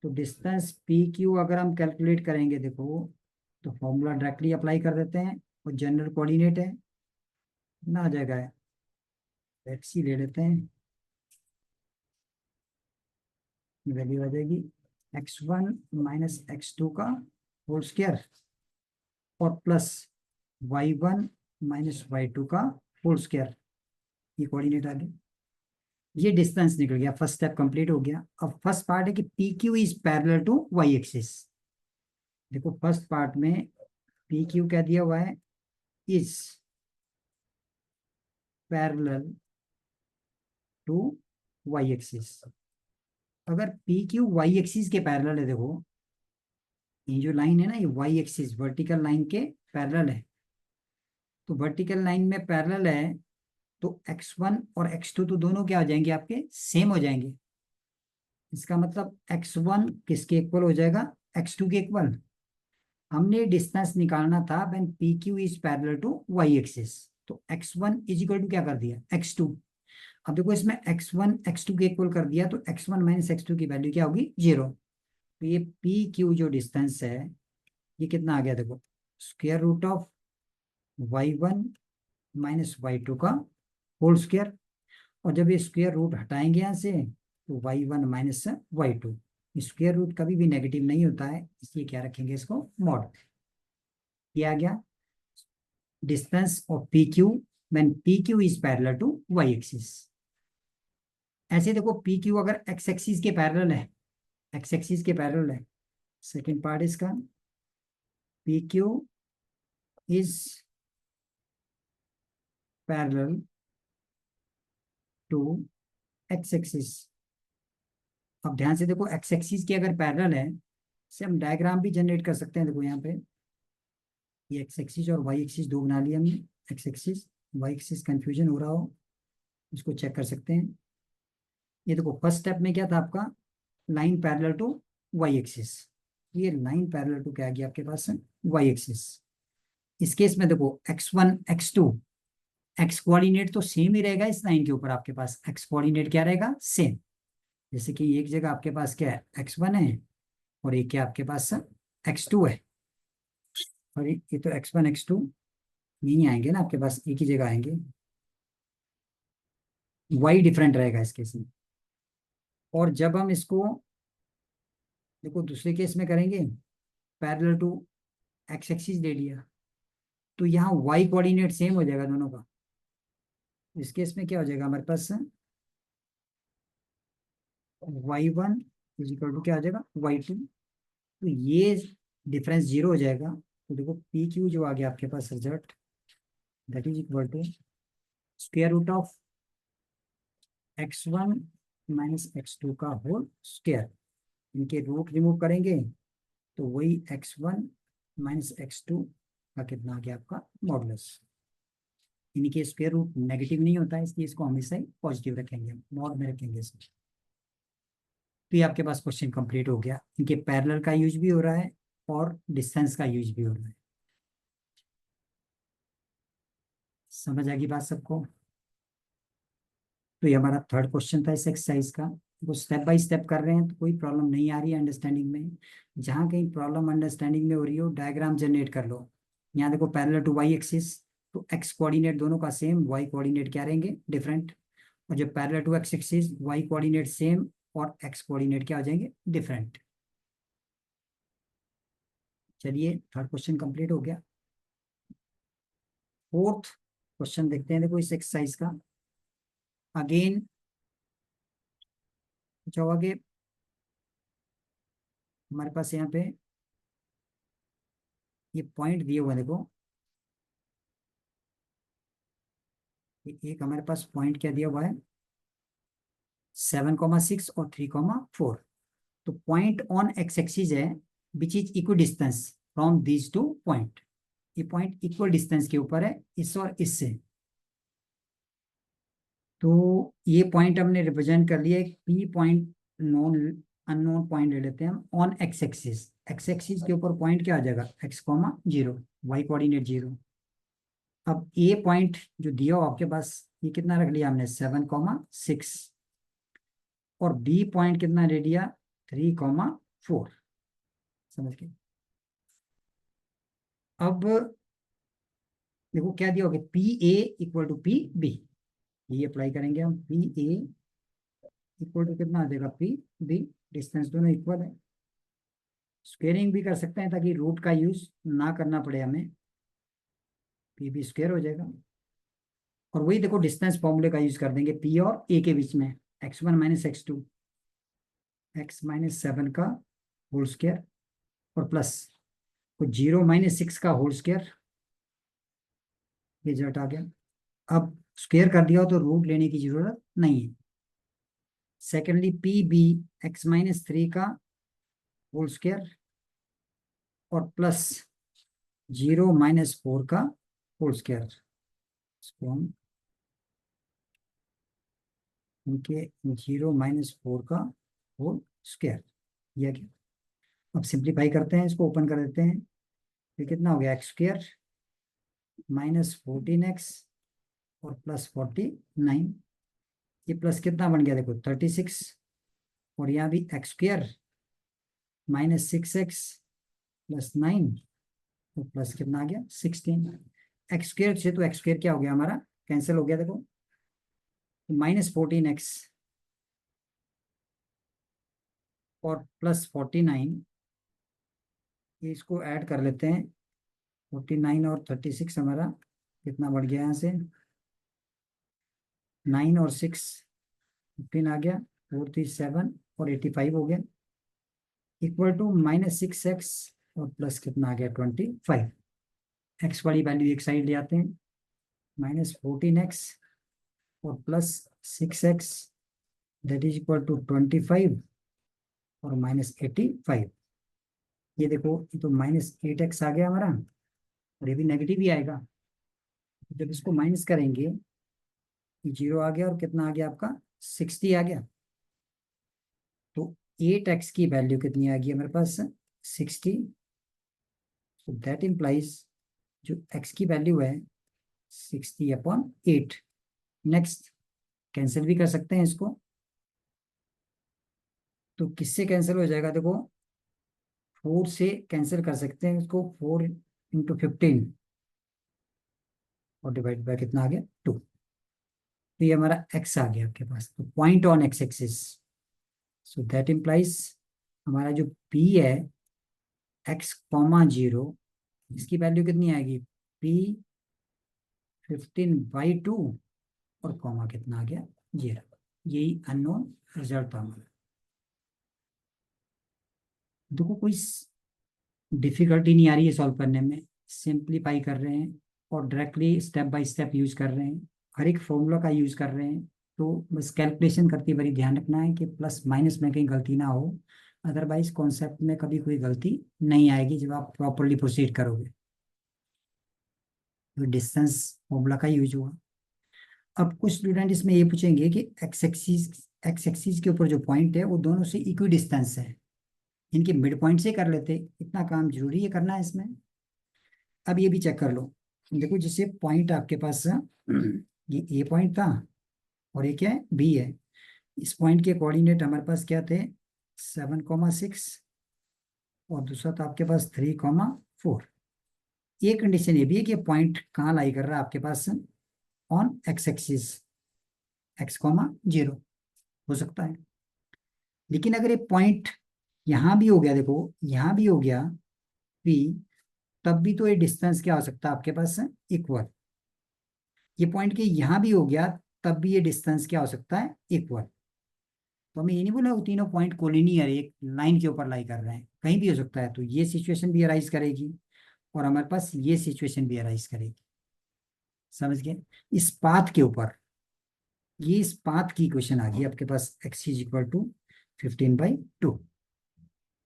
तो डिस्टेंस पी क्यू अगर हम कैलकुलेट करेंगे, देखो तो फॉर्मूला डायरेक्टली अप्लाई कर देते हैं, और जनरल कोऑर्डिनेट है ना, आ जाएगा एक्स ही ले लेते हैं, वैल्यू आ जाएगी x1 माइनस x2 का होल स्क्वायर, और प्लस y1 माइनस y2 का होल स्क्वायर, ये कोऑर्डिनेट आ गया। ये डिस्टेंस निकल गया, फर्स्ट स्टेप कंप्लीट हो गया। अब फर्स्ट पार्ट है कि P Q is parallel to Y axis. देखो फर्स्ट पार्ट में पी क्यू क्या दिया हुआ है, is parallel to Y axis. अगर पी क्यू वाई एक्सिस के पैरेलल है, देखो ये जो लाइन है ना, ये वाई एक्सिस वर्टिकल लाइन के पैरेलल है। तो वर्टिकल लाइन में पैरेलल है, तो x1 और x2 तो दोनों क्या हो जाएंगे, आपके सेम हो जाएंगे। इसका मतलब x1 किसके इक्वल हो जाएगा, x2 के इक्वल। हमने डिस्टेंस निकालना था when P Q is parallel to Y axis. तो x1 इज इक्वल टू क्या कर दिया, x2। अब देखो इसमें x1 x2 के इक्वल कर दिया, तो x1 माइनस x2 की वैल्यू क्या होगी, 0। तो ये पी क्यू जो डिस्टेंस है, ये कितना आ गया, देखो square root of y1 minus y2 का होल स्क्वायर। और जब ये स्क्वायर रूट हटाएंगे यहाँ से, तो y1 minus y2, square root कभी भी नेगेटिव नहीं होता है, इसलिए क्या रखेंगे इसको, मॉड। ये आ गया distance of P Q when P Q is parallel to Y axis. ऐसे देखो पी क्यू अगर एक्स एक्सिस के पैरेलल है, एक्स एक्सिस के पैरेलल है, सेकेंड पार्ट इसका, P Q is parallel to X axis. अब ध्यान से देखो, एक्स एक्सिस की अगर पैरेलल है, से हम डायग्राम भी जनरेट कर सकते हैं। देखो यहाँ पे ये एक्स एक्सिस और वाई एक्सिस दो बना लिया हमने। X axis Y axis confusion हो रहा हो इसको चेक कर सकते हैं। ये देखो फर्स्ट स्टेप में क्या था आपका, line parallel to Y axis. ये लाइन पैरेलल टू क्या आ गया आपके पास, वाई एक्सिस। इस केस में देखो x1 x2, एक्स कोऑर्डिनेट तो सेम ही रहेगा इस लाइन के ऊपर। आपके पास एक्स कोऑर्डिनेट क्या रहेगा, सेम। जैसे कि एक जगह आपके पास क्या है, x1 है, और एक क्या आपके पास x2 है। और ये तो x1 x2 नहीं आएंगे ना आपके पास, एक ही जगह आएंगे। y डिफरेंट रहेगा इस केस में। और जब हम इसको देखो दूसरे केस में करेंगे, पैरेलल टू एक्स एक्सिस ले लिया, तो यहाँ y कोऑर्डिनेट सेम हो जाएगा दोनों का। इस केस में क्या हो जाएगा हमारे पास, y1 इज इक्वल टू क्या आ जाएगा, y2। तो ये डिफरेंस जीरो हो जाएगा। तो देखो पी क्यू जो आ गया आपके पास result, that is equal to square root of x1 minus x2 का होल स्क्वायर। इनके रूट रिमूव करेंगे तो वही x1 माइनस x2 का कितना आ गया आपका मॉडुलस। इनके स्क्वायर रूट नेगेटिव नहीं होता है, इसलिए इसको हमेशा ही पॉजिटिव रखेंगे, मॉड में रखेंगे इसको। तो ये आपके पास क्वेश्चन कंप्लीट हो गया। इनके पैरेलल का यूज भी हो रहा है और डिस्टेंस का यूज भी हो रहा है। समझ आ गई बात सबको। तो ये हमारा थर्ड क्वेश्चन था इस एक्सरसाइज का। वो स्टेप बाय स्टेप कर रहे हैं तो कोई प्रॉब्लम नहीं आ रही है अंडरस्टैंडिंग में। जहाँ कहीं प्रॉब्लम अंडरस्टैंडिंग में हो रही हो, डायग्राम जनरेट कर लो। यहाँ देखो पैरेलल टू वाई एक्सिस, तो एक्स कोऑर्डिनेट दोनों का सेम, वाई कोऑर्डिनेट क्या रहेंगे, डिफरेंट। और जब parallel to X axis, Y coordinate same और एक्स कोऑर्डिनेट क्या हो जाएंगे, डिफरेंट। चलिए थर्ड क्वेश्चन कंप्लीट हो गया। फोर्थ क्वेश्चन देखते हैं। देखो इस एक्सरसाइज का अगेन जो आगे हमारे पास यहाँ पे ये पॉइंट दिए हुए हैं। देखो एक हमारे पास पॉइंट क्या दिया हुआ है, 7,6 और 3,4। तो पॉइंट ऑन एक्स एक्सिस है which is equal distance from these two point. ये पॉइंट इक्वल डिस्टेंस के ऊपर है इस और इससे। तो ये पॉइंट हमने रिप्रेजेंट कर लिया एक P point, non unknown point ले लेते हैं हम on X axis. X axis के ऊपर पॉइंट क्या आ जाएगा, X comma zero, Y coordinate zero. अब ए पॉइंट जो दिया हो आपके पास, ये कितना रख लिया हमने, 7,6। और बी पॉइंट कितना ले लिया, 3,4। समझ गए। अब देखो क्या दिया होगा, P A equal to P B. ये अप्लाई करेंगे हम, पी ए इक्वल टू कितना आ जाएगा, पी बी। डिस्टेंस दोनों इक्वल है। स्क्वेयरिंग भी कर सकते हैं ताकि रूट का यूज ना करना पड़े हमें, पी बी स्क्वेयर हो जाएगा। और वही देखो डिस्टेंस फॉर्मूले का यूज कर देंगे पी और ए के बीच में, x1 minus x2, x minus 7 का होल स्क्वायर और प्लस तो 0 - 6 का होल स्क्वायर। रिजल्ट आ गया। अब स्क्वायर कर दिया हो तो रूट लेने की जरूरत नहीं है। सेकेंडली पी बी, x - 3 का होल स्क्वायर और प्लस 0 - 4 का होल स्क्वायर। इसको हम उनके 0 - 4 का होल स्क्वायर दिया गया। अब सिंप्लीफाई करते हैं, इसको ओपन कर देते हैं। ये कितना हो गया, एक्स स्क्वायर -14x और +49। ये प्लस कितना बन गया देखो, 36। और यहाँ भी एक्स स्क्वायर -6x +9 तो प्लस कितना आ गया, 16। एक्स स्क्वायर से तो एक्स स्क्वायर क्या हो गया हमारा, कैंसिल हो गया। देखो -14x और +49, इसको ऐड कर लेते हैं। 49 और 36 हमारा कितना बढ़ गया यहाँ से, 9 और 6 15 आ गया, 4 3 7 और 85 हो गया। इक्वल टू -6x और प्लस कितना आ गया 25। एक्स वाली वैल्यू एक साइड ले आते हैं, -14x और +6x that is equal to 25 और -85। ये देखो, ये तो -8x आ गया हमारा, और ये भी नेगेटिव ही आएगा। जब इसको माइनस करेंगे, 0 आ गया और कितना आ गया आपका 60 आ गया। तो 8x की वैल्यू कितनी आ गई हमारे पास 60। सो दैट इम्प्लाइज जो x की वैल्यू है 60/8। नेक्स्ट, कैंसिल भी कर सकते हैं इसको, तो किससे कैंसिल हो जाएगा देखो, 4 से कैंसिल कर सकते हैं इसको, 4 × 15 और डिवाइड बाय कितना आ गया 2। तो ये हमारा x आ गया आपके पास, तो point on x axis. So that implies हमारा जो p है x,0, इसकी वैल्यू कितनी आएगी p 15/2 और कॉमा कितना आ गया 0। यही अननोन रिजल्ट था हमारा। देखो कोई डिफिकल्टी नहीं आ रही है सॉल्व करने में, सिंप्लीफाई कर रहे हैं और directly step by step use कर रहे हैं, हर एक फॉर्मूला का यूज कर रहे हैं। तो बस कैलकुलेशन करते बड़ी ध्यान रखना है कि प्लस माइनस में कहीं गलती ना हो, अदरवाइज कॉन्सेप्ट में कभी कोई गलती नहीं आएगी जब आप प्रॉपरली प्रोसीड करोगे। तो डिस्टेंस फॉर्मूला का यूज हुआ। अब कुछ स्टूडेंट इसमें ये पूछेंगे कि एक्स एक्सिस के ऊपर जो पॉइंट है वो दोनों से इक्वी डिस्टेंस है, इनके मिड पॉइंट से कर लेते, इतना काम जरूरी है करना है इसमें। अब ये भी चेक कर लो, देखो जैसे पॉइंट आपके पास ये ए पॉइंट था और ये क्या है बी है। इस पॉइंट के कोऑर्डिनेट हमारे पास क्या थे 7,6 और दूसरा था आपके पास 3,4। ये कंडीशन ये भी है कि पॉइंट कहाँ लाई कर रहा है आपके pass on X axis, x,0 हो सकता है। लेकिन अगर ये पॉइंट यहाँ भी हो गया, देखो यहाँ भी हो गया P, तब भी तो ये डिस्टेंस क्या हो सकता है आपके पास इक्वल। ये पॉइंट के यहाँ भी हो गया, तब भी ये डिस्टेंस क्या हो सकता है इक्वल। तो हमें ये नहीं बोला वो तीनों पॉइंट कोलिनियर एक लाइन के ऊपर लाई कर रहे हैं, कहीं भी हो सकता है। तो ये सिचुएशन भी अराइज करेगी और हमारे पास ये सिचुएशन भी अराइज करेगी, समझ गए। इस पाथ के ऊपर, ये इस पाथ की इक्वेशन आ गई आपके पास, x इज इक्वल टू 15/2।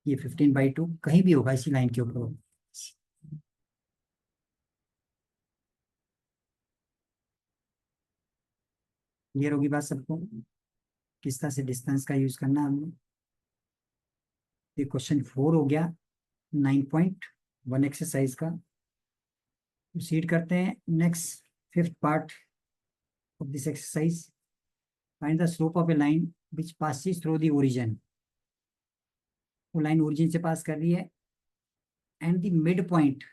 ये 15/2 कहीं भी होगा इसी लाइन के ऊपर होगा। क्लियर होगी बात सबको, किस तरह से डिस्टेंस का यूज करना है हमने। ये क्वेश्चन 4 हो गया 9.1 एक्सरसाइज का। प्रोसीड करते हैं next, fifth part of this exercise. Find the slope of a line which passes through the origin. वो लाइन ओरिजिन से पास कर रही है and the mid point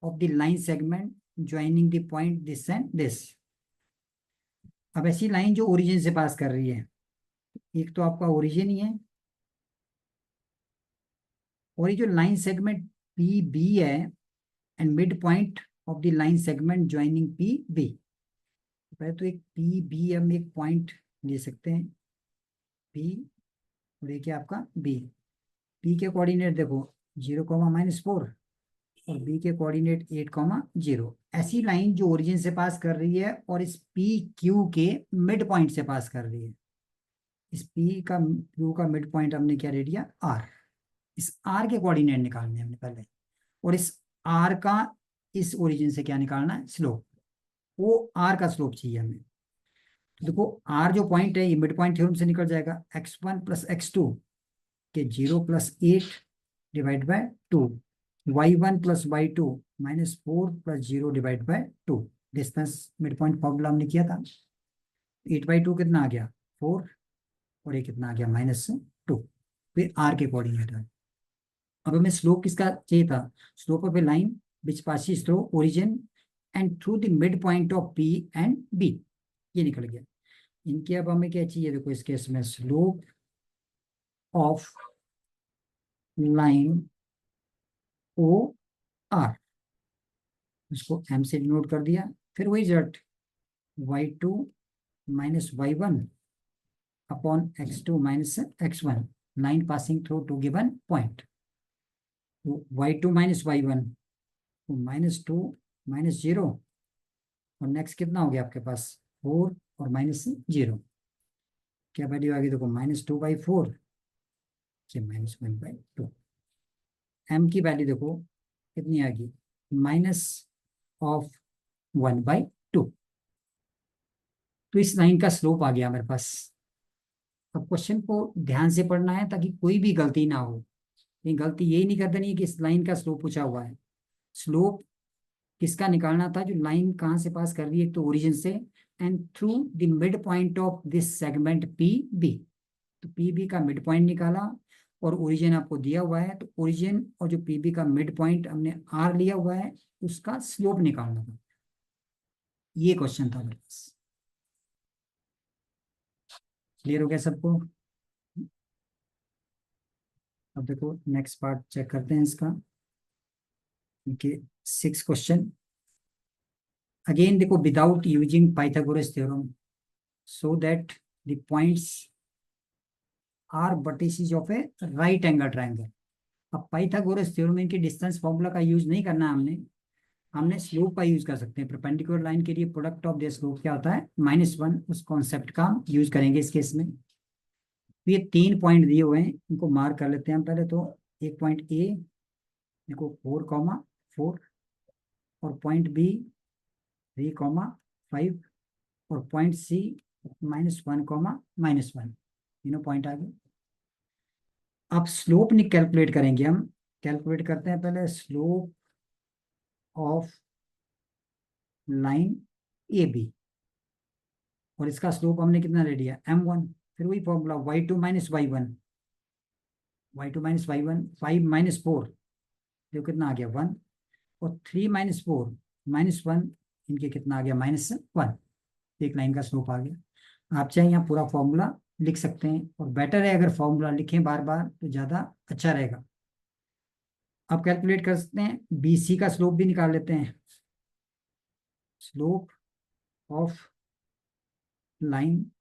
of the line segment joining the point this and this. अब ऐसी line जो origin से पास कर रही है, एक तो आपका ओरिजिन ही है, और ये जो लाइन सेगमेंट पी बी है and mid point of the line segment joining P B. पहले तो एक पी बी हम एक पॉइंट ले सकते हैं, पी और ये क्या आपका बी। पी के कोऑर्डिनेट देखो 0,-4 और बी के कोऑर्डिनेट 8,0। ऐसी लाइन जो ओरिजिन से पास कर रही है और इस पी क्यू के मिड पॉइंट से पास कर रही है। इस पी का क्यू का मिड पॉइंट हमने क्या ले लिया आर। इस आर के कोऑर्डिनेट निकालने हमने पहले, और इस आर का इस ओरिजिन से क्या निकालना है स्लोप, वो आर का स्लोप चाहिए हमें। तो देखो आर जो पॉइंट है ये मिड पॉइंट थ्योरम से निकल जाएगा, x1 + x2 के 0 + 8 divide by 2, y1 + y2 -4 + 0 divide by 2। Distance mid point formula हमने किया था, 8/2 कितना आ गया 4 और ये कितना आ गया -2। फिर आर के कोऑर्डिनेट है। अब हमें स्लोप किसका चाहिए था, slope of a line which passes through origin and through the mid point of P and B. ये निकल गया। इनके अब हमें क्या चाहिए, देखो इस केस में slope of line O R, इसको एम से डिनोट कर दिया। फिर वही result y2 - y1 upon x2 - x1, line passing through two given point. तो y2 - y1, तो -2 - 0, और नेक्स्ट कितना हो गया आपके पास 4 और -0, क्या वैल्यू आ गई देखो -2/4, ये -1/2। m की वैल्यू देखो कितनी आ गई, -1/2। तो इस लाइन का स्लोप आ गया मेरे पास। अब क्वेश्चन को ध्यान से पढ़ना है ताकि कोई भी गलती ना हो। ये गलती यही नहीं कर देनी है कि इस लाइन का स्लोप पूछा हुआ है। स्लोप किसका निकालना था, जो लाइन कहाँ से पास कर रही है, तो ओरिजिन से, and through the mid point of this segment P B. तो पी बी का मिड पॉइंट निकाला, और ओरिजिन आपको दिया हुआ है, तो ओरिजिन और जो पी बी का मिड पॉइंट हमने आर लिया हुआ है, उसका स्लोप निकालना था। ये क्वेश्चन था मेरे पास। क्लियर हो गया सबको? अब देखो नेक्स्ट पार्ट चेक करते हैं इसका। Okay, 6 question. अगेन देखो, without using Pythagoras theorem, so that the points are vertices of a right angle triangle. अब पाइथागोरस थ्योरम में इनके डिस्टेंस फॉर्मूला का यूज नहीं करना है हमने, हमने स्लोप का यूज कर सकते हैं। परपेंडिकुलर लाइन के लिए प्रोडक्ट ऑफ द स्लोप क्या होता है, -1, उस कॉन्सेप्ट का हम यूज करेंगे इस केस में। तो ये 3 पॉइंट दिए हुए हैं, इनको मार्क कर लेते हैं हम पहले तो। एक पॉइंट ए देखो 4, 4, और पॉइंट बी 3, 5, और पॉइंट सी -1, -1, तीनों पॉइंट आ गए। अब स्लोप नहीं कैलकुलेट करेंगे हम, कैलकुलेट करते हैं पहले slope of line A B, और इसका स्लोप हमने कितना ले लिया m1। फिर वही formula y2 - y1, y2 - y1, 5 - 4, जो कितना आ गया 1, और 3 - 4 -1, इनके कितना आ गया -1। एक लाइन का स्लोप आ गया। आप चाहे यहाँ पूरा फॉर्मूला लिख सकते हैं, और बेटर है अगर फॉर्मूला लिखें बार बार तो ज़्यादा अच्छा रहेगा। अब कैलकुलेट कर सकते हैं, बी सी का स्लोप भी निकाल लेते हैं। Slope of line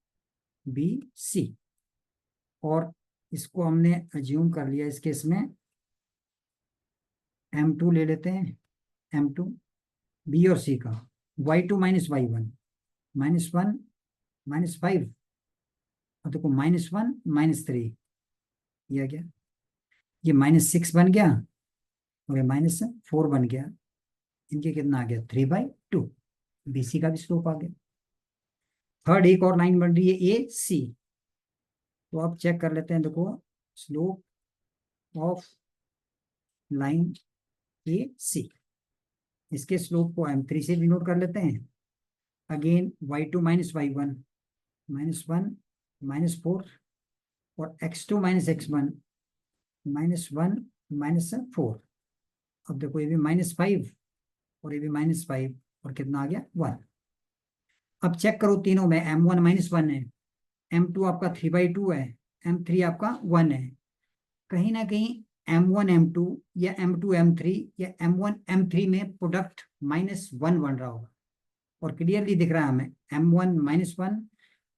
B C, और इसको हमने अज्यूम कर लिया इस केस में m2 ले लेते हैं। m2 बी और सी का y2 - y1, -1, -5, और देखो -1 - 3, ये आ गया, ये -6 बन गया, और ये -4 बन गया। इनके कितना आ गया 3/2। बीसी का भी स्लोप आ गया। थर्ड एक और लाइन बन रही है ए सी, तो आप चेक कर लेते हैं देखो, स्लोप ऑफ लाइन ए सी, इसके स्लोप को m3 से डिनोट कर लेते हैं। अगेन y2 - y1, -1, -4, और x2 - x1, -1, -4। अब देखो ये भी -5, और ये भी -5, और कितना आ गया 1। अब चेक करो तीनों में m1 -1 है, m2 आपका 3/2 है, m3 आपका 1 है। कहीं ना कहीं m1 m2, या m2 m3, या m1 m3 में प्रोडक्ट -1 बन रहा होगा, और क्लियरली दिख रहा है हमें m1 -1,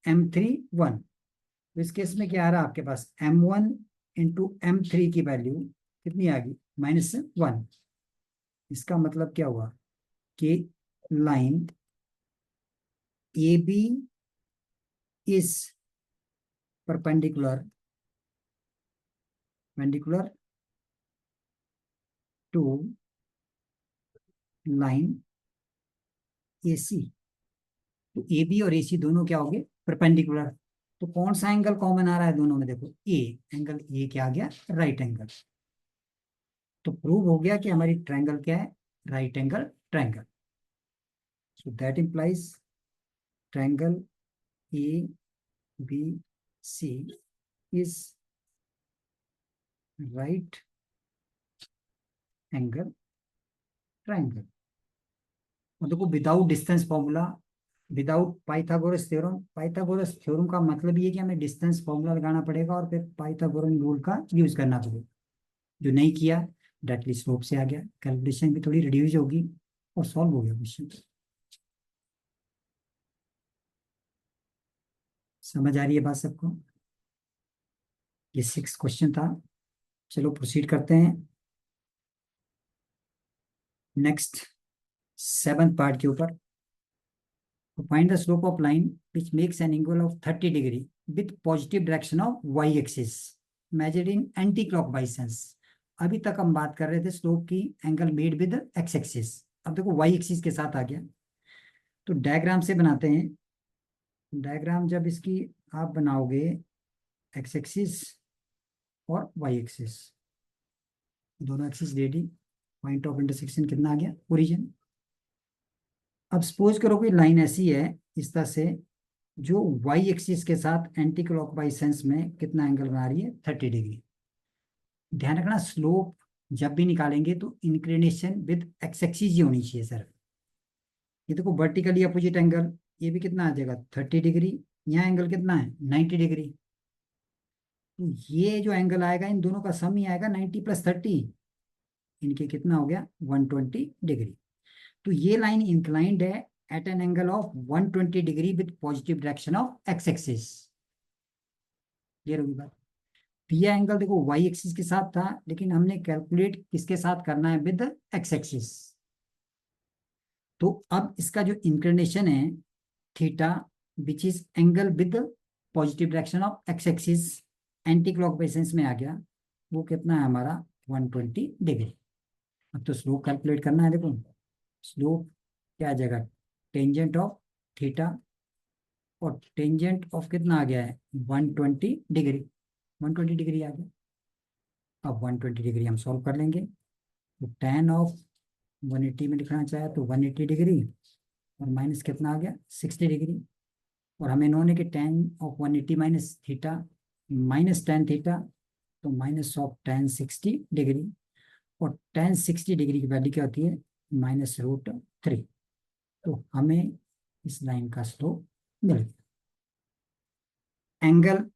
m3 1। तो इस केस में क्या आ रहा है आपके पास, m1 इंटू m3 की वैल्यू कितनी आ गई -1। इसका मतलब क्या हुआ कि line A B is perpendicular perpendicular to line A C. तो ए बी और ए सी दोनों क्या हो गए परपेंडिकुलर। तो कौन सा एंगल कॉमन आ रहा है दोनों में, देखो ए एंगल, ए क्या आ गया राइट एंगल। तो प्रूव हो गया कि हमारी ट्रायंगल क्या है, right angle triangle. So that implies triangle A B C is right angle triangle. और देखो without distance formula, without Pythagoras theorem, Pythagoras theorem का मतलब ये है कि हमें डिस्टेंस फॉर्मूला लगाना पड़ेगा, और फिर पाइथागोरन रूल का यूज करना पड़ेगा। जो नहीं किया डायरेक्टली स्लोप से आ गया, कैलकुलेशन भी थोड़ी रिड्यूस होगी, और सॉल्व हो गया क्वेश्चन। समझ आ रही है बात सबको? ये 6 क्वेश्चन था। चलो प्रोसीड करते हैं। नेक्स्ट 7th पार्ट के ऊपर, find the slope of line which makes an angle of 30 degree with positive direction of Y axis measured in anti clockwise. अभी तक हम बात कर रहे थे स्लोप की angle made with X axis, अब देखो वाई एक्सिस के साथ आ गया। तो डायग्राम से बनाते हैं। डायग्राम जब इसकी आप बनाओगे, एक्स एक्सिस और वाई एक्सिस, दोनों axis ready, point of intersection कितना आ गया, ओरिजिन। अब सपोज करो कोई लाइन ऐसी है इस तरह से, जो वाई एक्सिस के साथ एंटी क्लॉकवाइज सेंस में कितना एंगल बना रही है, 30 डिग्री। ध्यान रखना स्लोप जब भी निकालेंगे तो इंक्लिनेशन विद एक्स एक्सिस ही होनी चाहिए सर। ये देखो वर्टिकली अपोजिट एंगल, ये भी कितना आ जाएगा, 30 डिग्री। यहाँ एंगल कितना है, 90 डिग्री। तो ये जो एंगल आएगा इन दोनों का सम ही आएगा, 90 + 30, इनके कितना हो गया, 120 डिग्री। तो ये लाइन इंक्लाइंड है at an angle of 120 degree with positive direction of X axis. Clear होगी बात। तो ये एंगल देखो वाई एक्सिस के साथ था, लेकिन हमने कैलकुलेट किसके साथ करना है, विद एक्स एक्सिस। तो अब इसका जो इंक्लिनेशन है theta, which is angle with positive direction of X axis anti clockwise में आ गया, वो कितना है हमारा, 120 डिग्री। अब तो स्लोप कैलकुलेट करना है। देखो स्लोप क्या आ जाएगा, टेंजेंट ऑफ थीटा, और टेंजेंट ऑफ कितना आ गया है, 120 डिग्री। 120 डिग्री आ गया। अब 120 डिग्री हम सॉल्व कर लेंगे। तो tan ऑफ 180 में लिखना चाहे तो 180 डिग्री, और माइनस कितना आ गया, 60 डिग्री। और हमें नोन है कि tan of 180 minus theta minus tan theta, तो माइनस ऑफ tan 60 डिग्री। और tan 60 डिग्री की वैल्यू क्या होती है, -√3। तो हमें इस लाइन का स्लोप मिल गया। एंगल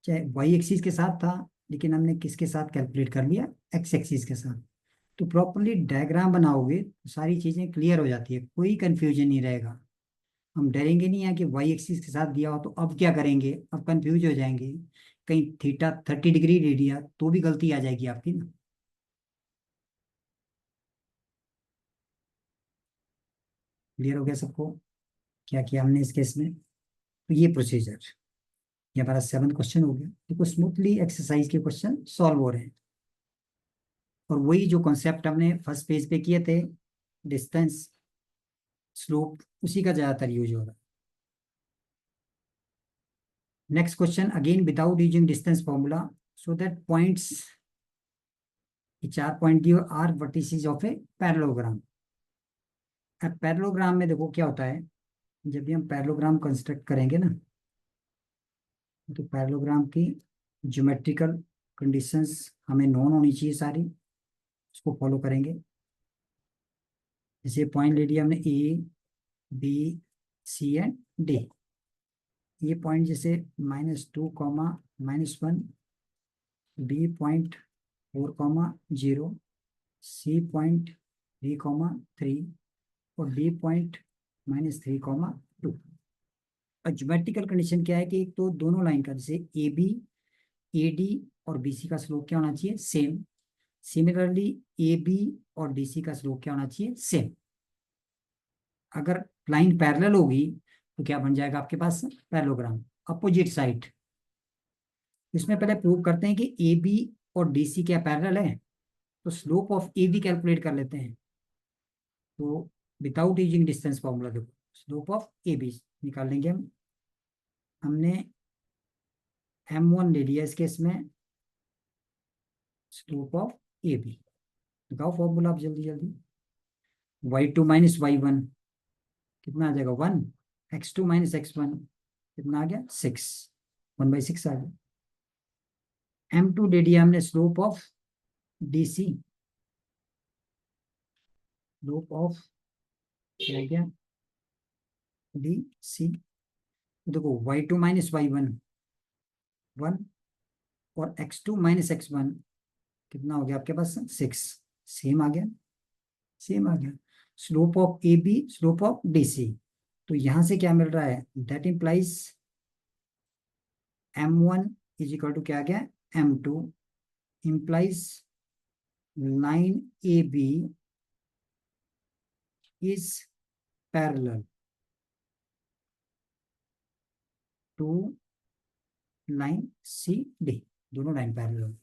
चाहे वाई एक्सिस के साथ था, लेकिन हमने किसके साथ कैलकुलेट कर लिया, एक्स एक्सिस के साथ। तो प्रॉपरली डायग्राम बनाओगे तो सारी चीजें क्लियर हो जाती है, कोई कंफ्यूजन नहीं रहेगा। हम डरेंगे नहीं है कि वाई एक्सिस के साथ दिया हो तो अब क्या करेंगे, अब कंफ्यूज हो जाएंगे, कहीं थीटा 30 डिग्री दे दिया तो भी गलती आ जाएगी आपकी ना। क्लियर हो गया सबको, क्या किया हमने इस केस में। तो ये प्रोसीजर, ये हमारा 7th क्वेश्चन हो गया। देखो स्मूथली एक्सरसाइज के क्वेश्चन सॉल्व हो रहे हैं, और वही जो कॉन्सेप्ट हमने फर्स्ट पेज पे किए थे, डिस्टेंस स्लोप, उसी का ज्यादातर यूज हो रहा है। Next question again without using distance formula, so that points, 4 point दिए are vertices of a parallelogram. अब पैरेललोग्राम में देखो क्या होता है, जब भी हम पैरेललोग्राम कंस्ट्रक्ट करेंगे ना, तो पैरेललोग्राम की ज्योमेट्रिकल कंडीशंस हमें नोन होनी चाहिए सारी, उसको फॉलो करेंगे। जैसे पॉइंट ले लिया हमने A B C and D। ये पॉइंट जैसे -2, -1, B.4, 0, C.3, और D. -3, 2। और ज्योमेट्रिकल कंडीशन क्या है कि एक तो दोनों लाइन का, जैसे AB AD और BC का स्लोप क्या होना चाहिए, सेम। सिमिलरली AB और DC का स्लोप क्या होना चाहिए, सेम। अगर लाइन पैरेलल होगी तो क्या बन जाएगा आपके पास, पैरेललोग्राम, अपोजिट साइड। इसमें पहले प्रूव करते हैं कि AB और DC क्या पैरेलल है, तो स्लोप ऑफ AB कैलकुलेट कर लेते हैं। तो विदाउट यूजिंग डिस्टेंस फॉर्मूला, देखो स्लोप ऑफ AB निकाल लेंगे हम। हमने M1 ले लिया इस केस में, स्लोप ऑफ AB लगाओ फॉर्मूला आप जल्दी जल्दी। y2 - y1 कितना आ जाएगा, 1। x2 - x1 कितना आ गया, 6। 1/6 आ गया। M2 ले लिया हमने, slope of DC, slope of क्या गया, DC। देखो y2 - y1 1, और x2 - x1 कितना हो गया आपके पास, 6। सेम आ गया, सेम आ गया। Slope of AB, slope of DC, तो यहां से क्या मिल रहा है, दैट इंप्लाइज M1 = क्या आ गया, M2, implies line AB is parallel to line C D, दोनों line parallel.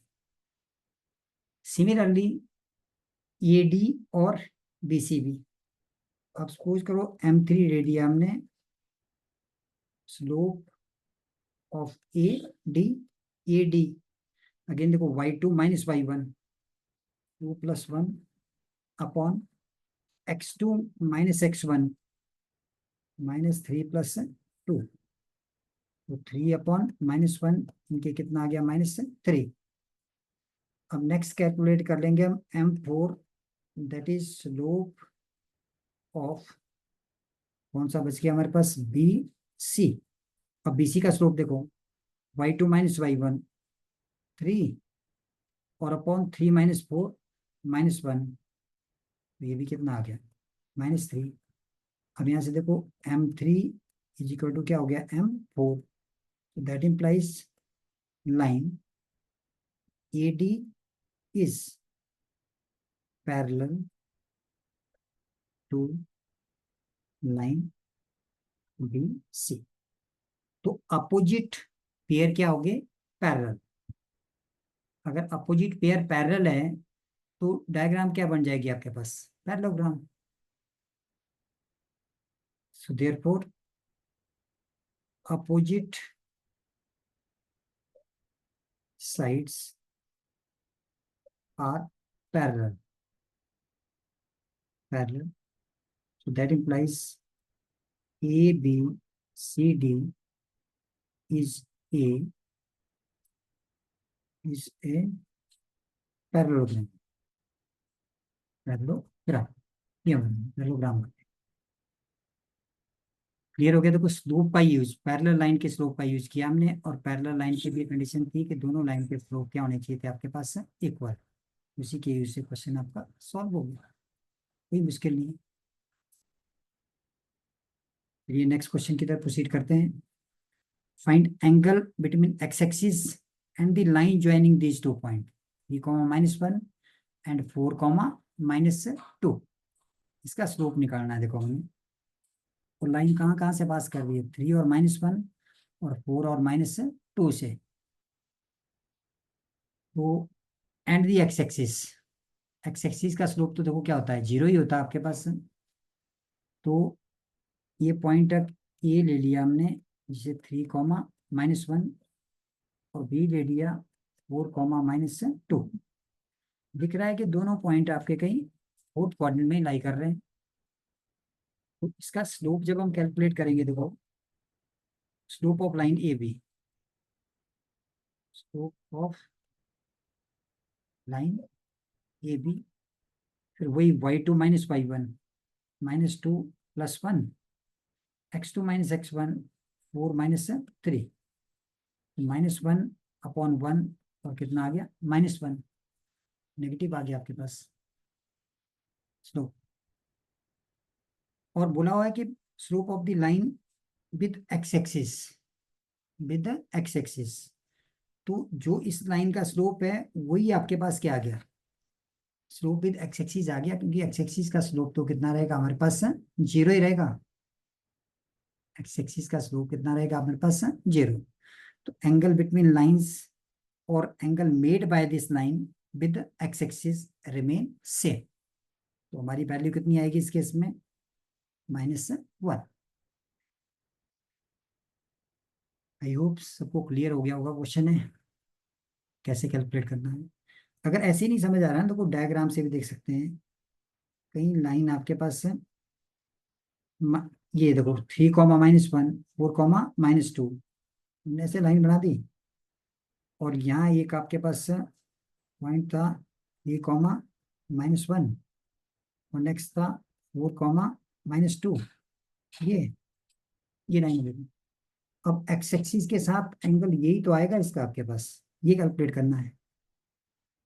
Similarly A D और बी सी बी। अब सपोज करो M3 रेडियम ने slope of A D again देखो y2 minus y1 2 plus 1 upon x2 minus x1 minus 3 plus 2, तो 3 upon minus 1 इनके कितना आ गया -3। अब नेक्स्ट कैलकुलेट कर लेंगे हम M4, that is slope of कौन सा बच गया हमारे पास बी सी। अब बी सी का स्लोप देखो y2 माइनस y1 3 और अपॉन 3 माइनस 4 माइनस 1, तो ये भी कितना आ गया -3। अब यहाँ से देखो M3 इज इक्वल टू क्या हो गया M4, तो that implies line AD is parallel to line BC। तो अपोजिट पेयर क्या हो गए पैरेलल। अगर अपोजिट पेयर पैरेलल है तो डायग्राम क्या बन जाएगी आपके पास parallelogram. So therefore opposite sides are parallel, so that implies ABCD is a parallelogram। Parallelogram ये पैरेललोग्राम क्लियर हो गया। देखो स्लोप का यूज, पैरेलल लाइन के स्लोप का यूज किया हमने, और पैरेलल लाइन की भी कंडीशन थी कि दोनों लाइन के स्लोप क्या होने चाहिए थे आपके पास इक्वल। उसी के यूज से क्वेश्चन आपका सॉल्व हो गया, कोई मुश्किल नहीं है। ये नेक्स्ट क्वेश्चन की तरफ प्रोसीड करते हैं। Find angle between x axis and the line joining these 2 point 3,-1 and 4,-2। इसका स्लोप निकालना है। देखो हमें और लाइन कहाँ कहाँ से पास कर रही है 3 और -1 और 4 और -2 से। तो एंड दी एक्स एक्सिस का स्लोप तो देखो क्या होता है 0 ही होता है आपके पास। तो ये पॉइंट ए ले लिया हमने जिसे 3,-1 और बी ले लिया 4,-2। दिख रहा है कि दोनों पॉइंट आपके कहीं फोर्थ क्वाड्रेंट में लाई कर रहे हैं। तो इसका स्लोप जब हम कैलकुलेट करेंगे, देखो slope of line A B, slope of line A B, फिर वही y2 minus y1 -2 + 1 x2 minus x1 4 -3 -1 upon 1 और कितना आ गया -1, नेगेटिव आ गया आपके पास स्लोप। और बोला हुआ है कि slope of the line with X axis, तो जो इस लाइन का स्लोप है वही आपके पास क्या आ गया स्लोप विद एक्स एक्सिस आ गया, क्योंकि एक्स एक्सिस का स्लोप तो कितना रहेगा हमारे पास 0 ही रहेगा। एक्स एक्सिस का स्लोप कितना रहेगा हमारे पास 0। तो एंगल बिटवीन लाइंस और angle made by this line with X axis remain same. तो हमारी वैल्यू कितनी आएगी इस केस में -1। आई होप सबको क्लियर हो गया होगा क्वेश्चन है कैसे कैलकुलेट करना है। अगर ऐसे ही नहीं समझ आ रहा है तो डायग्राम से भी देख सकते हैं। कहीं लाइन आपके पास है ये देखो 3,-1 4,-2, हमने ऐसे लाइन बना दी और यहाँ एक आपके पास पॉइंट था 3,-1 और नेक्स्ट था 4,-2। ये लाइन देखो। अब एक्स एक्सिस के साथ एंगल यही तो आएगा इसका आपके पास, ये कैलकुलेट करना है।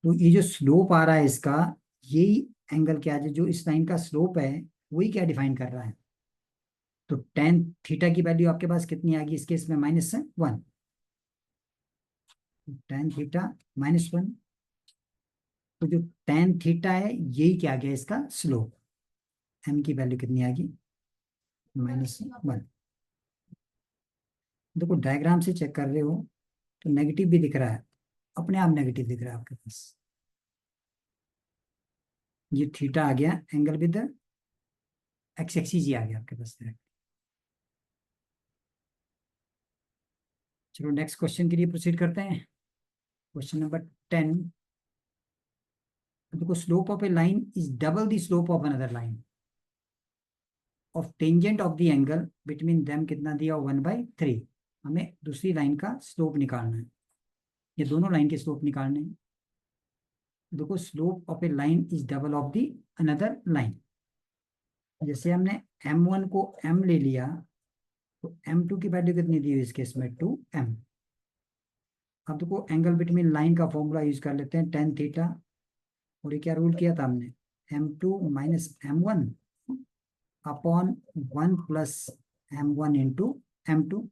तो ये जो स्लोप आ रहा है इसका, यही एंगल क्या है जो इस लाइन का स्लोप है वही क्या डिफाइन कर रहा है। तो tan थीटा की वैल्यू आपके पास कितनी आ गई इस केस में -1, tan थीटा -1। तो जो tan थीटा है यही क्या गया इसका स्लोप, m की वैल्यू कितनी आएगी, -1। देखो डायग्राम से चेक कर रहे हो तो नेगेटिव भी दिख रहा है, अपने आप नेगेटिव दिख रहा है आपके पास। ये थीटा आ गया एंगल विद एक्स एक्सिस, ही आ गया आपके पास direct। चलो नेक्स्ट क्वेश्चन के लिए प्रोसीड करते हैं। Question number 10। देखो slope of a line is double the slope of another line of tangent of the angle between them कितना दिया, 1/3। हमें दूसरी लाइन का स्लोप निकालना है, ये दोनों लाइन के स्लोप निकालने हैं। देखो slope of a line is double of the another line. जैसे हमने m1 को m ले लिया तो m2 की वैल्यू कितनी दी हुई इस केस में, 2m। अब देखो एंगल बिटवीन लाइन का फॉर्मूला यूज कर लेते हैं, tan थीटा। और ये क्या रूल किया था हमने, m2 minus m1 upon 1 plus m1 into m2।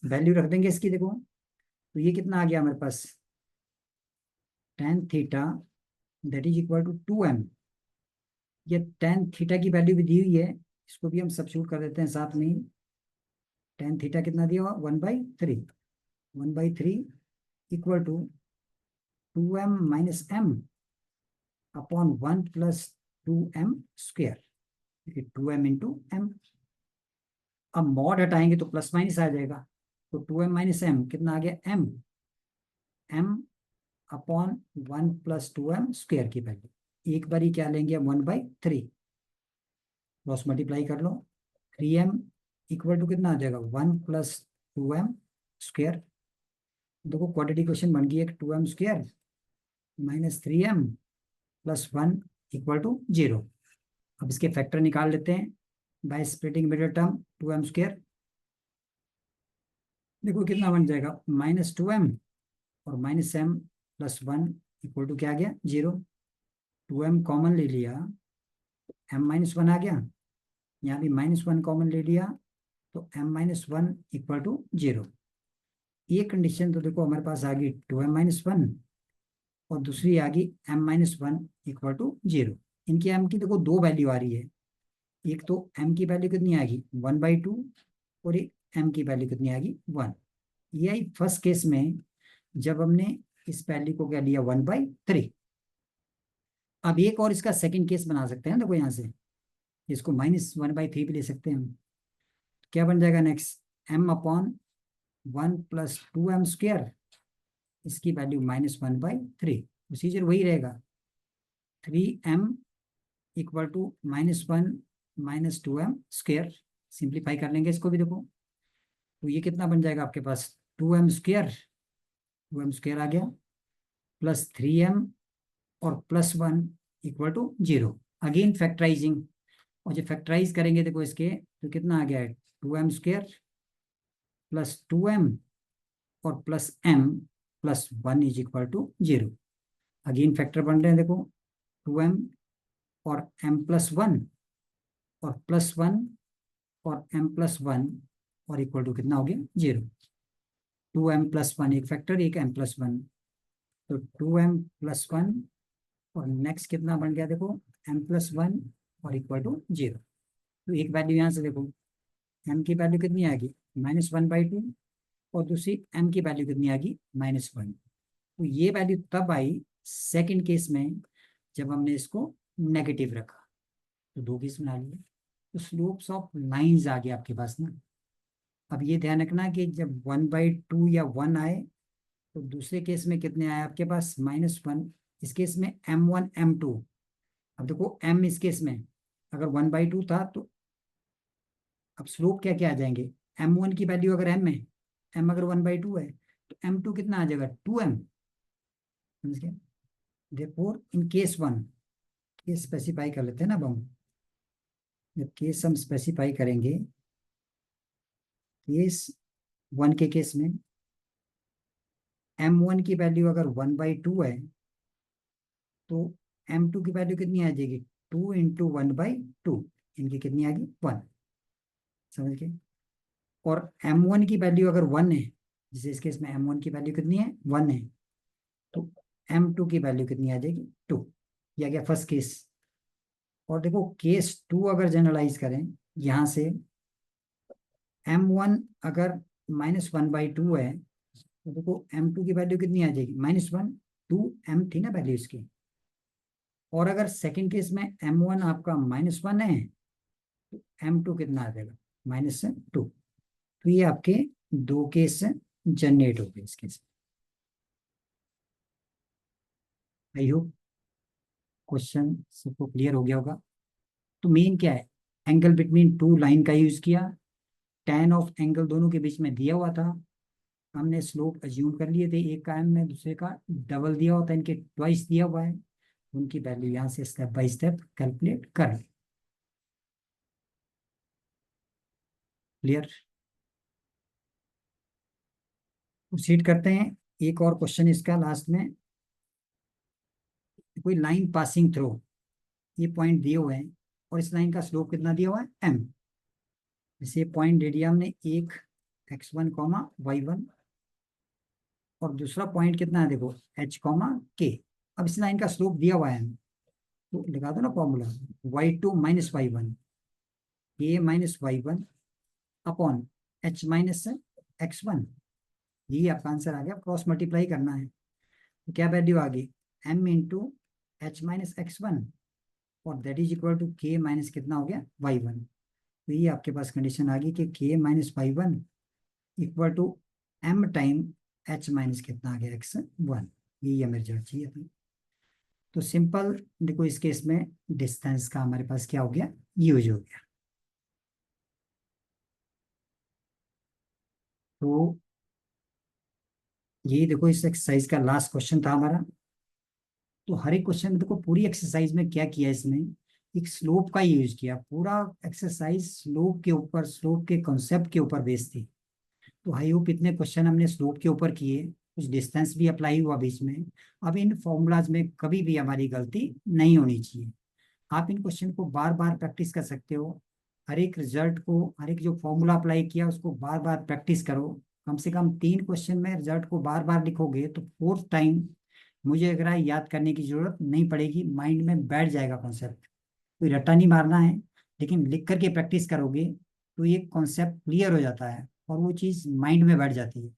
Value रख देंगे इसकी। देखो तो ये कितना आ गया हमारे पास, tan theta that is equal to 2m। ये tan थीटा की वैल्यू भी दी हुई है, इसको भी हम सब्स्टिट्यूट कर देते हैं साथ में ही। tan थीटा कितना दिया हुआ, 1/3। 1/3 equal to 2m minus m upon 1 plus 2m square, 2m into m। अब मॉड हटाएंगे तो प्लस माइनस आ जाएगा, तो 2m माइनस m कितना आ गया, m upon 1 plus 2m square की वैल्यू। एक बार ही क्या लेंगे, 1/3, क्रॉस मल्टीप्लाई कर लो। 3m इक्वल टू कितना आ जाएगा, 1 प्लस 2m स्क्वेयर। देखो क्वाड्रेटिक इक्वेशन बन गई एक, 2m square minus 3m plus 1 equal to 0। अब इसके फैक्टर निकाल लेते हैं by splitting middle term, 2m square. देखो कितना बन जाएगा, -2m और -m प्लस 1 इक्वल टू क्या आ गया, 0। 2m कॉमन ले लिया, m-1 आ गया, यहाँ भी -1 कॉमन ले लिया तो m-1 इक्वल टू 0। ये कंडीशन तो देखो हमारे पास आ गई 2m-1 और दूसरी आ गई m-1 इक्वल टू 0। इनकी m की देखो दो वैल्यू आ रही है, एक तो m की वैल्यू कितनी आएगी, 1/2 और एक m की वैल्यू कितनी आएगी, 1। ये आई फर्स्ट केस में जब हमने इस वैल्यू को क्या लिया, 1/3। अब एक और इसका सेकंड केस बना सकते हैं, देखो यहाँ से इसको -1/3 भी ले सकते हैं हम। क्या बन जाएगा next, m upon 1 plus 2m square, इसकी वैल्यू -1/3। प्रोसीजर वही रहेगा, 3m equal to -1 minus 2m square. Simplify कर लेंगे इसको भी। देखो तो ये कितना बन जाएगा आपके पास, 2m स्क्वेयर, 2m स्क्वेयर आ गया प्लस 3m और plus 1 equal to 0। Again factorising, और जब फैक्टराइज करेंगे देखो इसके तो कितना आ गया है, 2m स्क्वेयर प्लस 2m और plus m plus 1 is equal to 0। Again factor बन रहे हैं देखो, 2m और m प्लस 1 और प्लस 1 और m प्लस 1 और इक्वल टू कितना हो गया, 0। 2m प्लस 1 एक फैक्टर, एक m प्लस 1, तो 2m प्लस 1 और नेक्स्ट कितना बन गया देखो, m प्लस 1 और इक्वल टू 0। तो एक वैल्यू यहाँ से देखो, m की वैल्यू कितनी आएगी, -1/2 और दूसरी m की वैल्यू कितनी आएगी, -1। तो ये वैल्यू तब आई सेकंड केस में जब हमने इसको नेगेटिव रखा। तो दो केस बना लिए, तो स्लोप्स ऑफ लाइंस आ गया आपके पास ना। अब ये ध्यान रखना कि जब 1/2 या 1 आए तो दूसरे केस में कितने आए आपके पास, -1। इस केस में m1 m2। अब देखो m इस केस में अगर 1/2 था तो अब स्लोप क्या क्या आ जाएंगे, m1 की वैल्यू अगर m है, m अगर 1/2 है तो m2 कितना आ जाएगा, 2m। समझ गए। Therefore in case 1, case specify कर लेते हैं ना अब हम। जब केस हम स्पेसिफाई करेंगे, केस 1 के केस में m1 की वैल्यू अगर 1/2 है तो m2 की वैल्यू कितनी आ जाएगी, 2 इंटू 1/2, इनकी कितनी आ गई, 1। समझ गए। और m1 की वैल्यू अगर 1 है, जैसे इस केस में m1 की वैल्यू कितनी है, 1 है, तो m2 की वैल्यू कितनी आ जाएगी, 2। ये आ गया फर्स्ट केस। और देखो केस 2 अगर जनरलाइज करें यहाँ से, m1 अगर -1/2 है तो देखो m2 की वैल्यू कितनी आ जाएगी, -1, 2m थी ना वैल्यू इसकी। और अगर सेकंड केस में m1 आपका -1 है तो m2 कितना आ जाएगा, -2। तो ये आपके दो केस जनरेट हो गए इस केस में। आई होप क्वेश्चन सबको क्लियर हो गया होगा। तो मेन क्या है, एंगल बिटवीन टू लाइन का यूज किया, tan ऑफ एंगल दोनों के बीच में दिया हुआ था, हमने स्लोप अज्यूम कर लिए थे, एक का m है दूसरे का डबल दिया होता है, इनके ट्वाइस दिया हुआ है, उनकी वैल्यू यहाँ से स्टेप बाय स्टेप कैलकुलेट कर। क्लियर, प्रोसीड करते हैं। एक और क्वेश्चन इसका लास्ट में, कोई लाइन पासिंग थ्रू, ये पॉइंट दिए हुए हैं और इस लाइन का स्लोप कितना दिया हुआ है m। जैसे पॉइंट दे दिया हमने एक x1 y1, और दूसरा पॉइंट कितना है देखो h k। अब इस लाइन का स्लोप दिया हुआ है तो लगा दो ना formula, y2 - y1 k - y1 upon h - x1। ये आपका आंसर आ गया, क्रॉस मल्टीप्लाई करना है तो क्या वैल्यू आ गई, m इंटू h - x1, और that is equal to k minus कितना हो गया y1। तो ये आपके पास कंडीशन आ गई कि k - y1 equal to m time h minus कितना आ गया x1। ये हमें रिजल्ट चाहिए था। तो सिंपल देखो इस केस में डिस्टेंस का हमारे पास क्या हो गया, यूज हो गया। तो ये देखो इस एक्सरसाइज का लास्ट क्वेश्चन था हमारा। तो हर एक क्वेश्चन में देखो पूरी एक्सरसाइज में क्या किया इसने, एक स्लोप का यूज किया, पूरा एक्सरसाइज स्लोप के ऊपर, स्लोप के कॉन्सेप्ट के ऊपर बेस्ड थी। तो आई होप इतने क्वेश्चन हमने स्लोप के ऊपर किए, कुछ डिस्टेंस भी अप्लाई हुआ बीच में। अब इन फॉर्मूलाज में कभी भी हमारी गलती नहीं होनी चाहिए। आप इन क्वेश्चन को बार बार प्रैक्टिस कर सकते हो, हर एक रिजल्ट को, हर एक जो फॉर्मूला अप्लाई किया उसको बार बार प्रैक्टिस करो। कम से कम 3 क्वेश्चन में रिजल्ट को बार बार लिखोगे तो फोर्थ टाइम मुझे अगर याद करने की जरूरत नहीं पड़ेगी, माइंड में बैठ जाएगा कॉन्सेप्ट। कोई रट्टा नहीं मारना है, लेकिन लिख करके प्रैक्टिस करोगे तो ये कॉन्सेप्ट क्लियर हो जाता है और वो चीज़ माइंड में बैठ जाती है।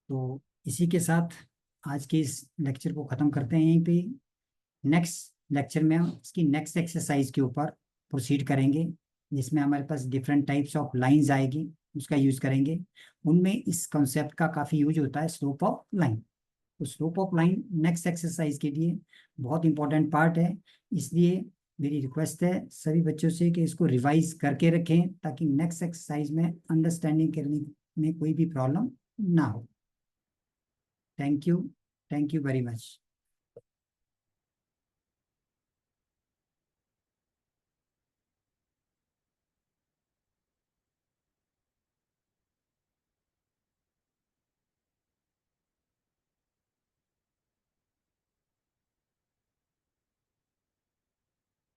तो इसी के साथ आज के इस लेक्चर को ख़त्म करते हैं यहीं पे। नेक्स्ट लेक्चर में हम इसकी नेक्स्ट एक्सरसाइज के ऊपर प्रोसीड करेंगे, जिसमें हमारे पास डिफरेंट टाइप्स ऑफ लाइंस आएगी, उसका यूज करेंगे। उनमें इस कॉन्सेप्ट का काफ़ी यूज होता है, स्लोप ऑफ लाइन। तो slope of line next exercise के लिए बहुत इंपॉर्टेंट पार्ट है, इसलिए मेरी रिक्वेस्ट है सभी बच्चों से कि इसको रिवाइज करके रखें ताकि नेक्स्ट एक्सरसाइज में अंडरस्टैंडिंग करने में कोई भी प्रॉब्लम ना हो। Thank you, thank you very much.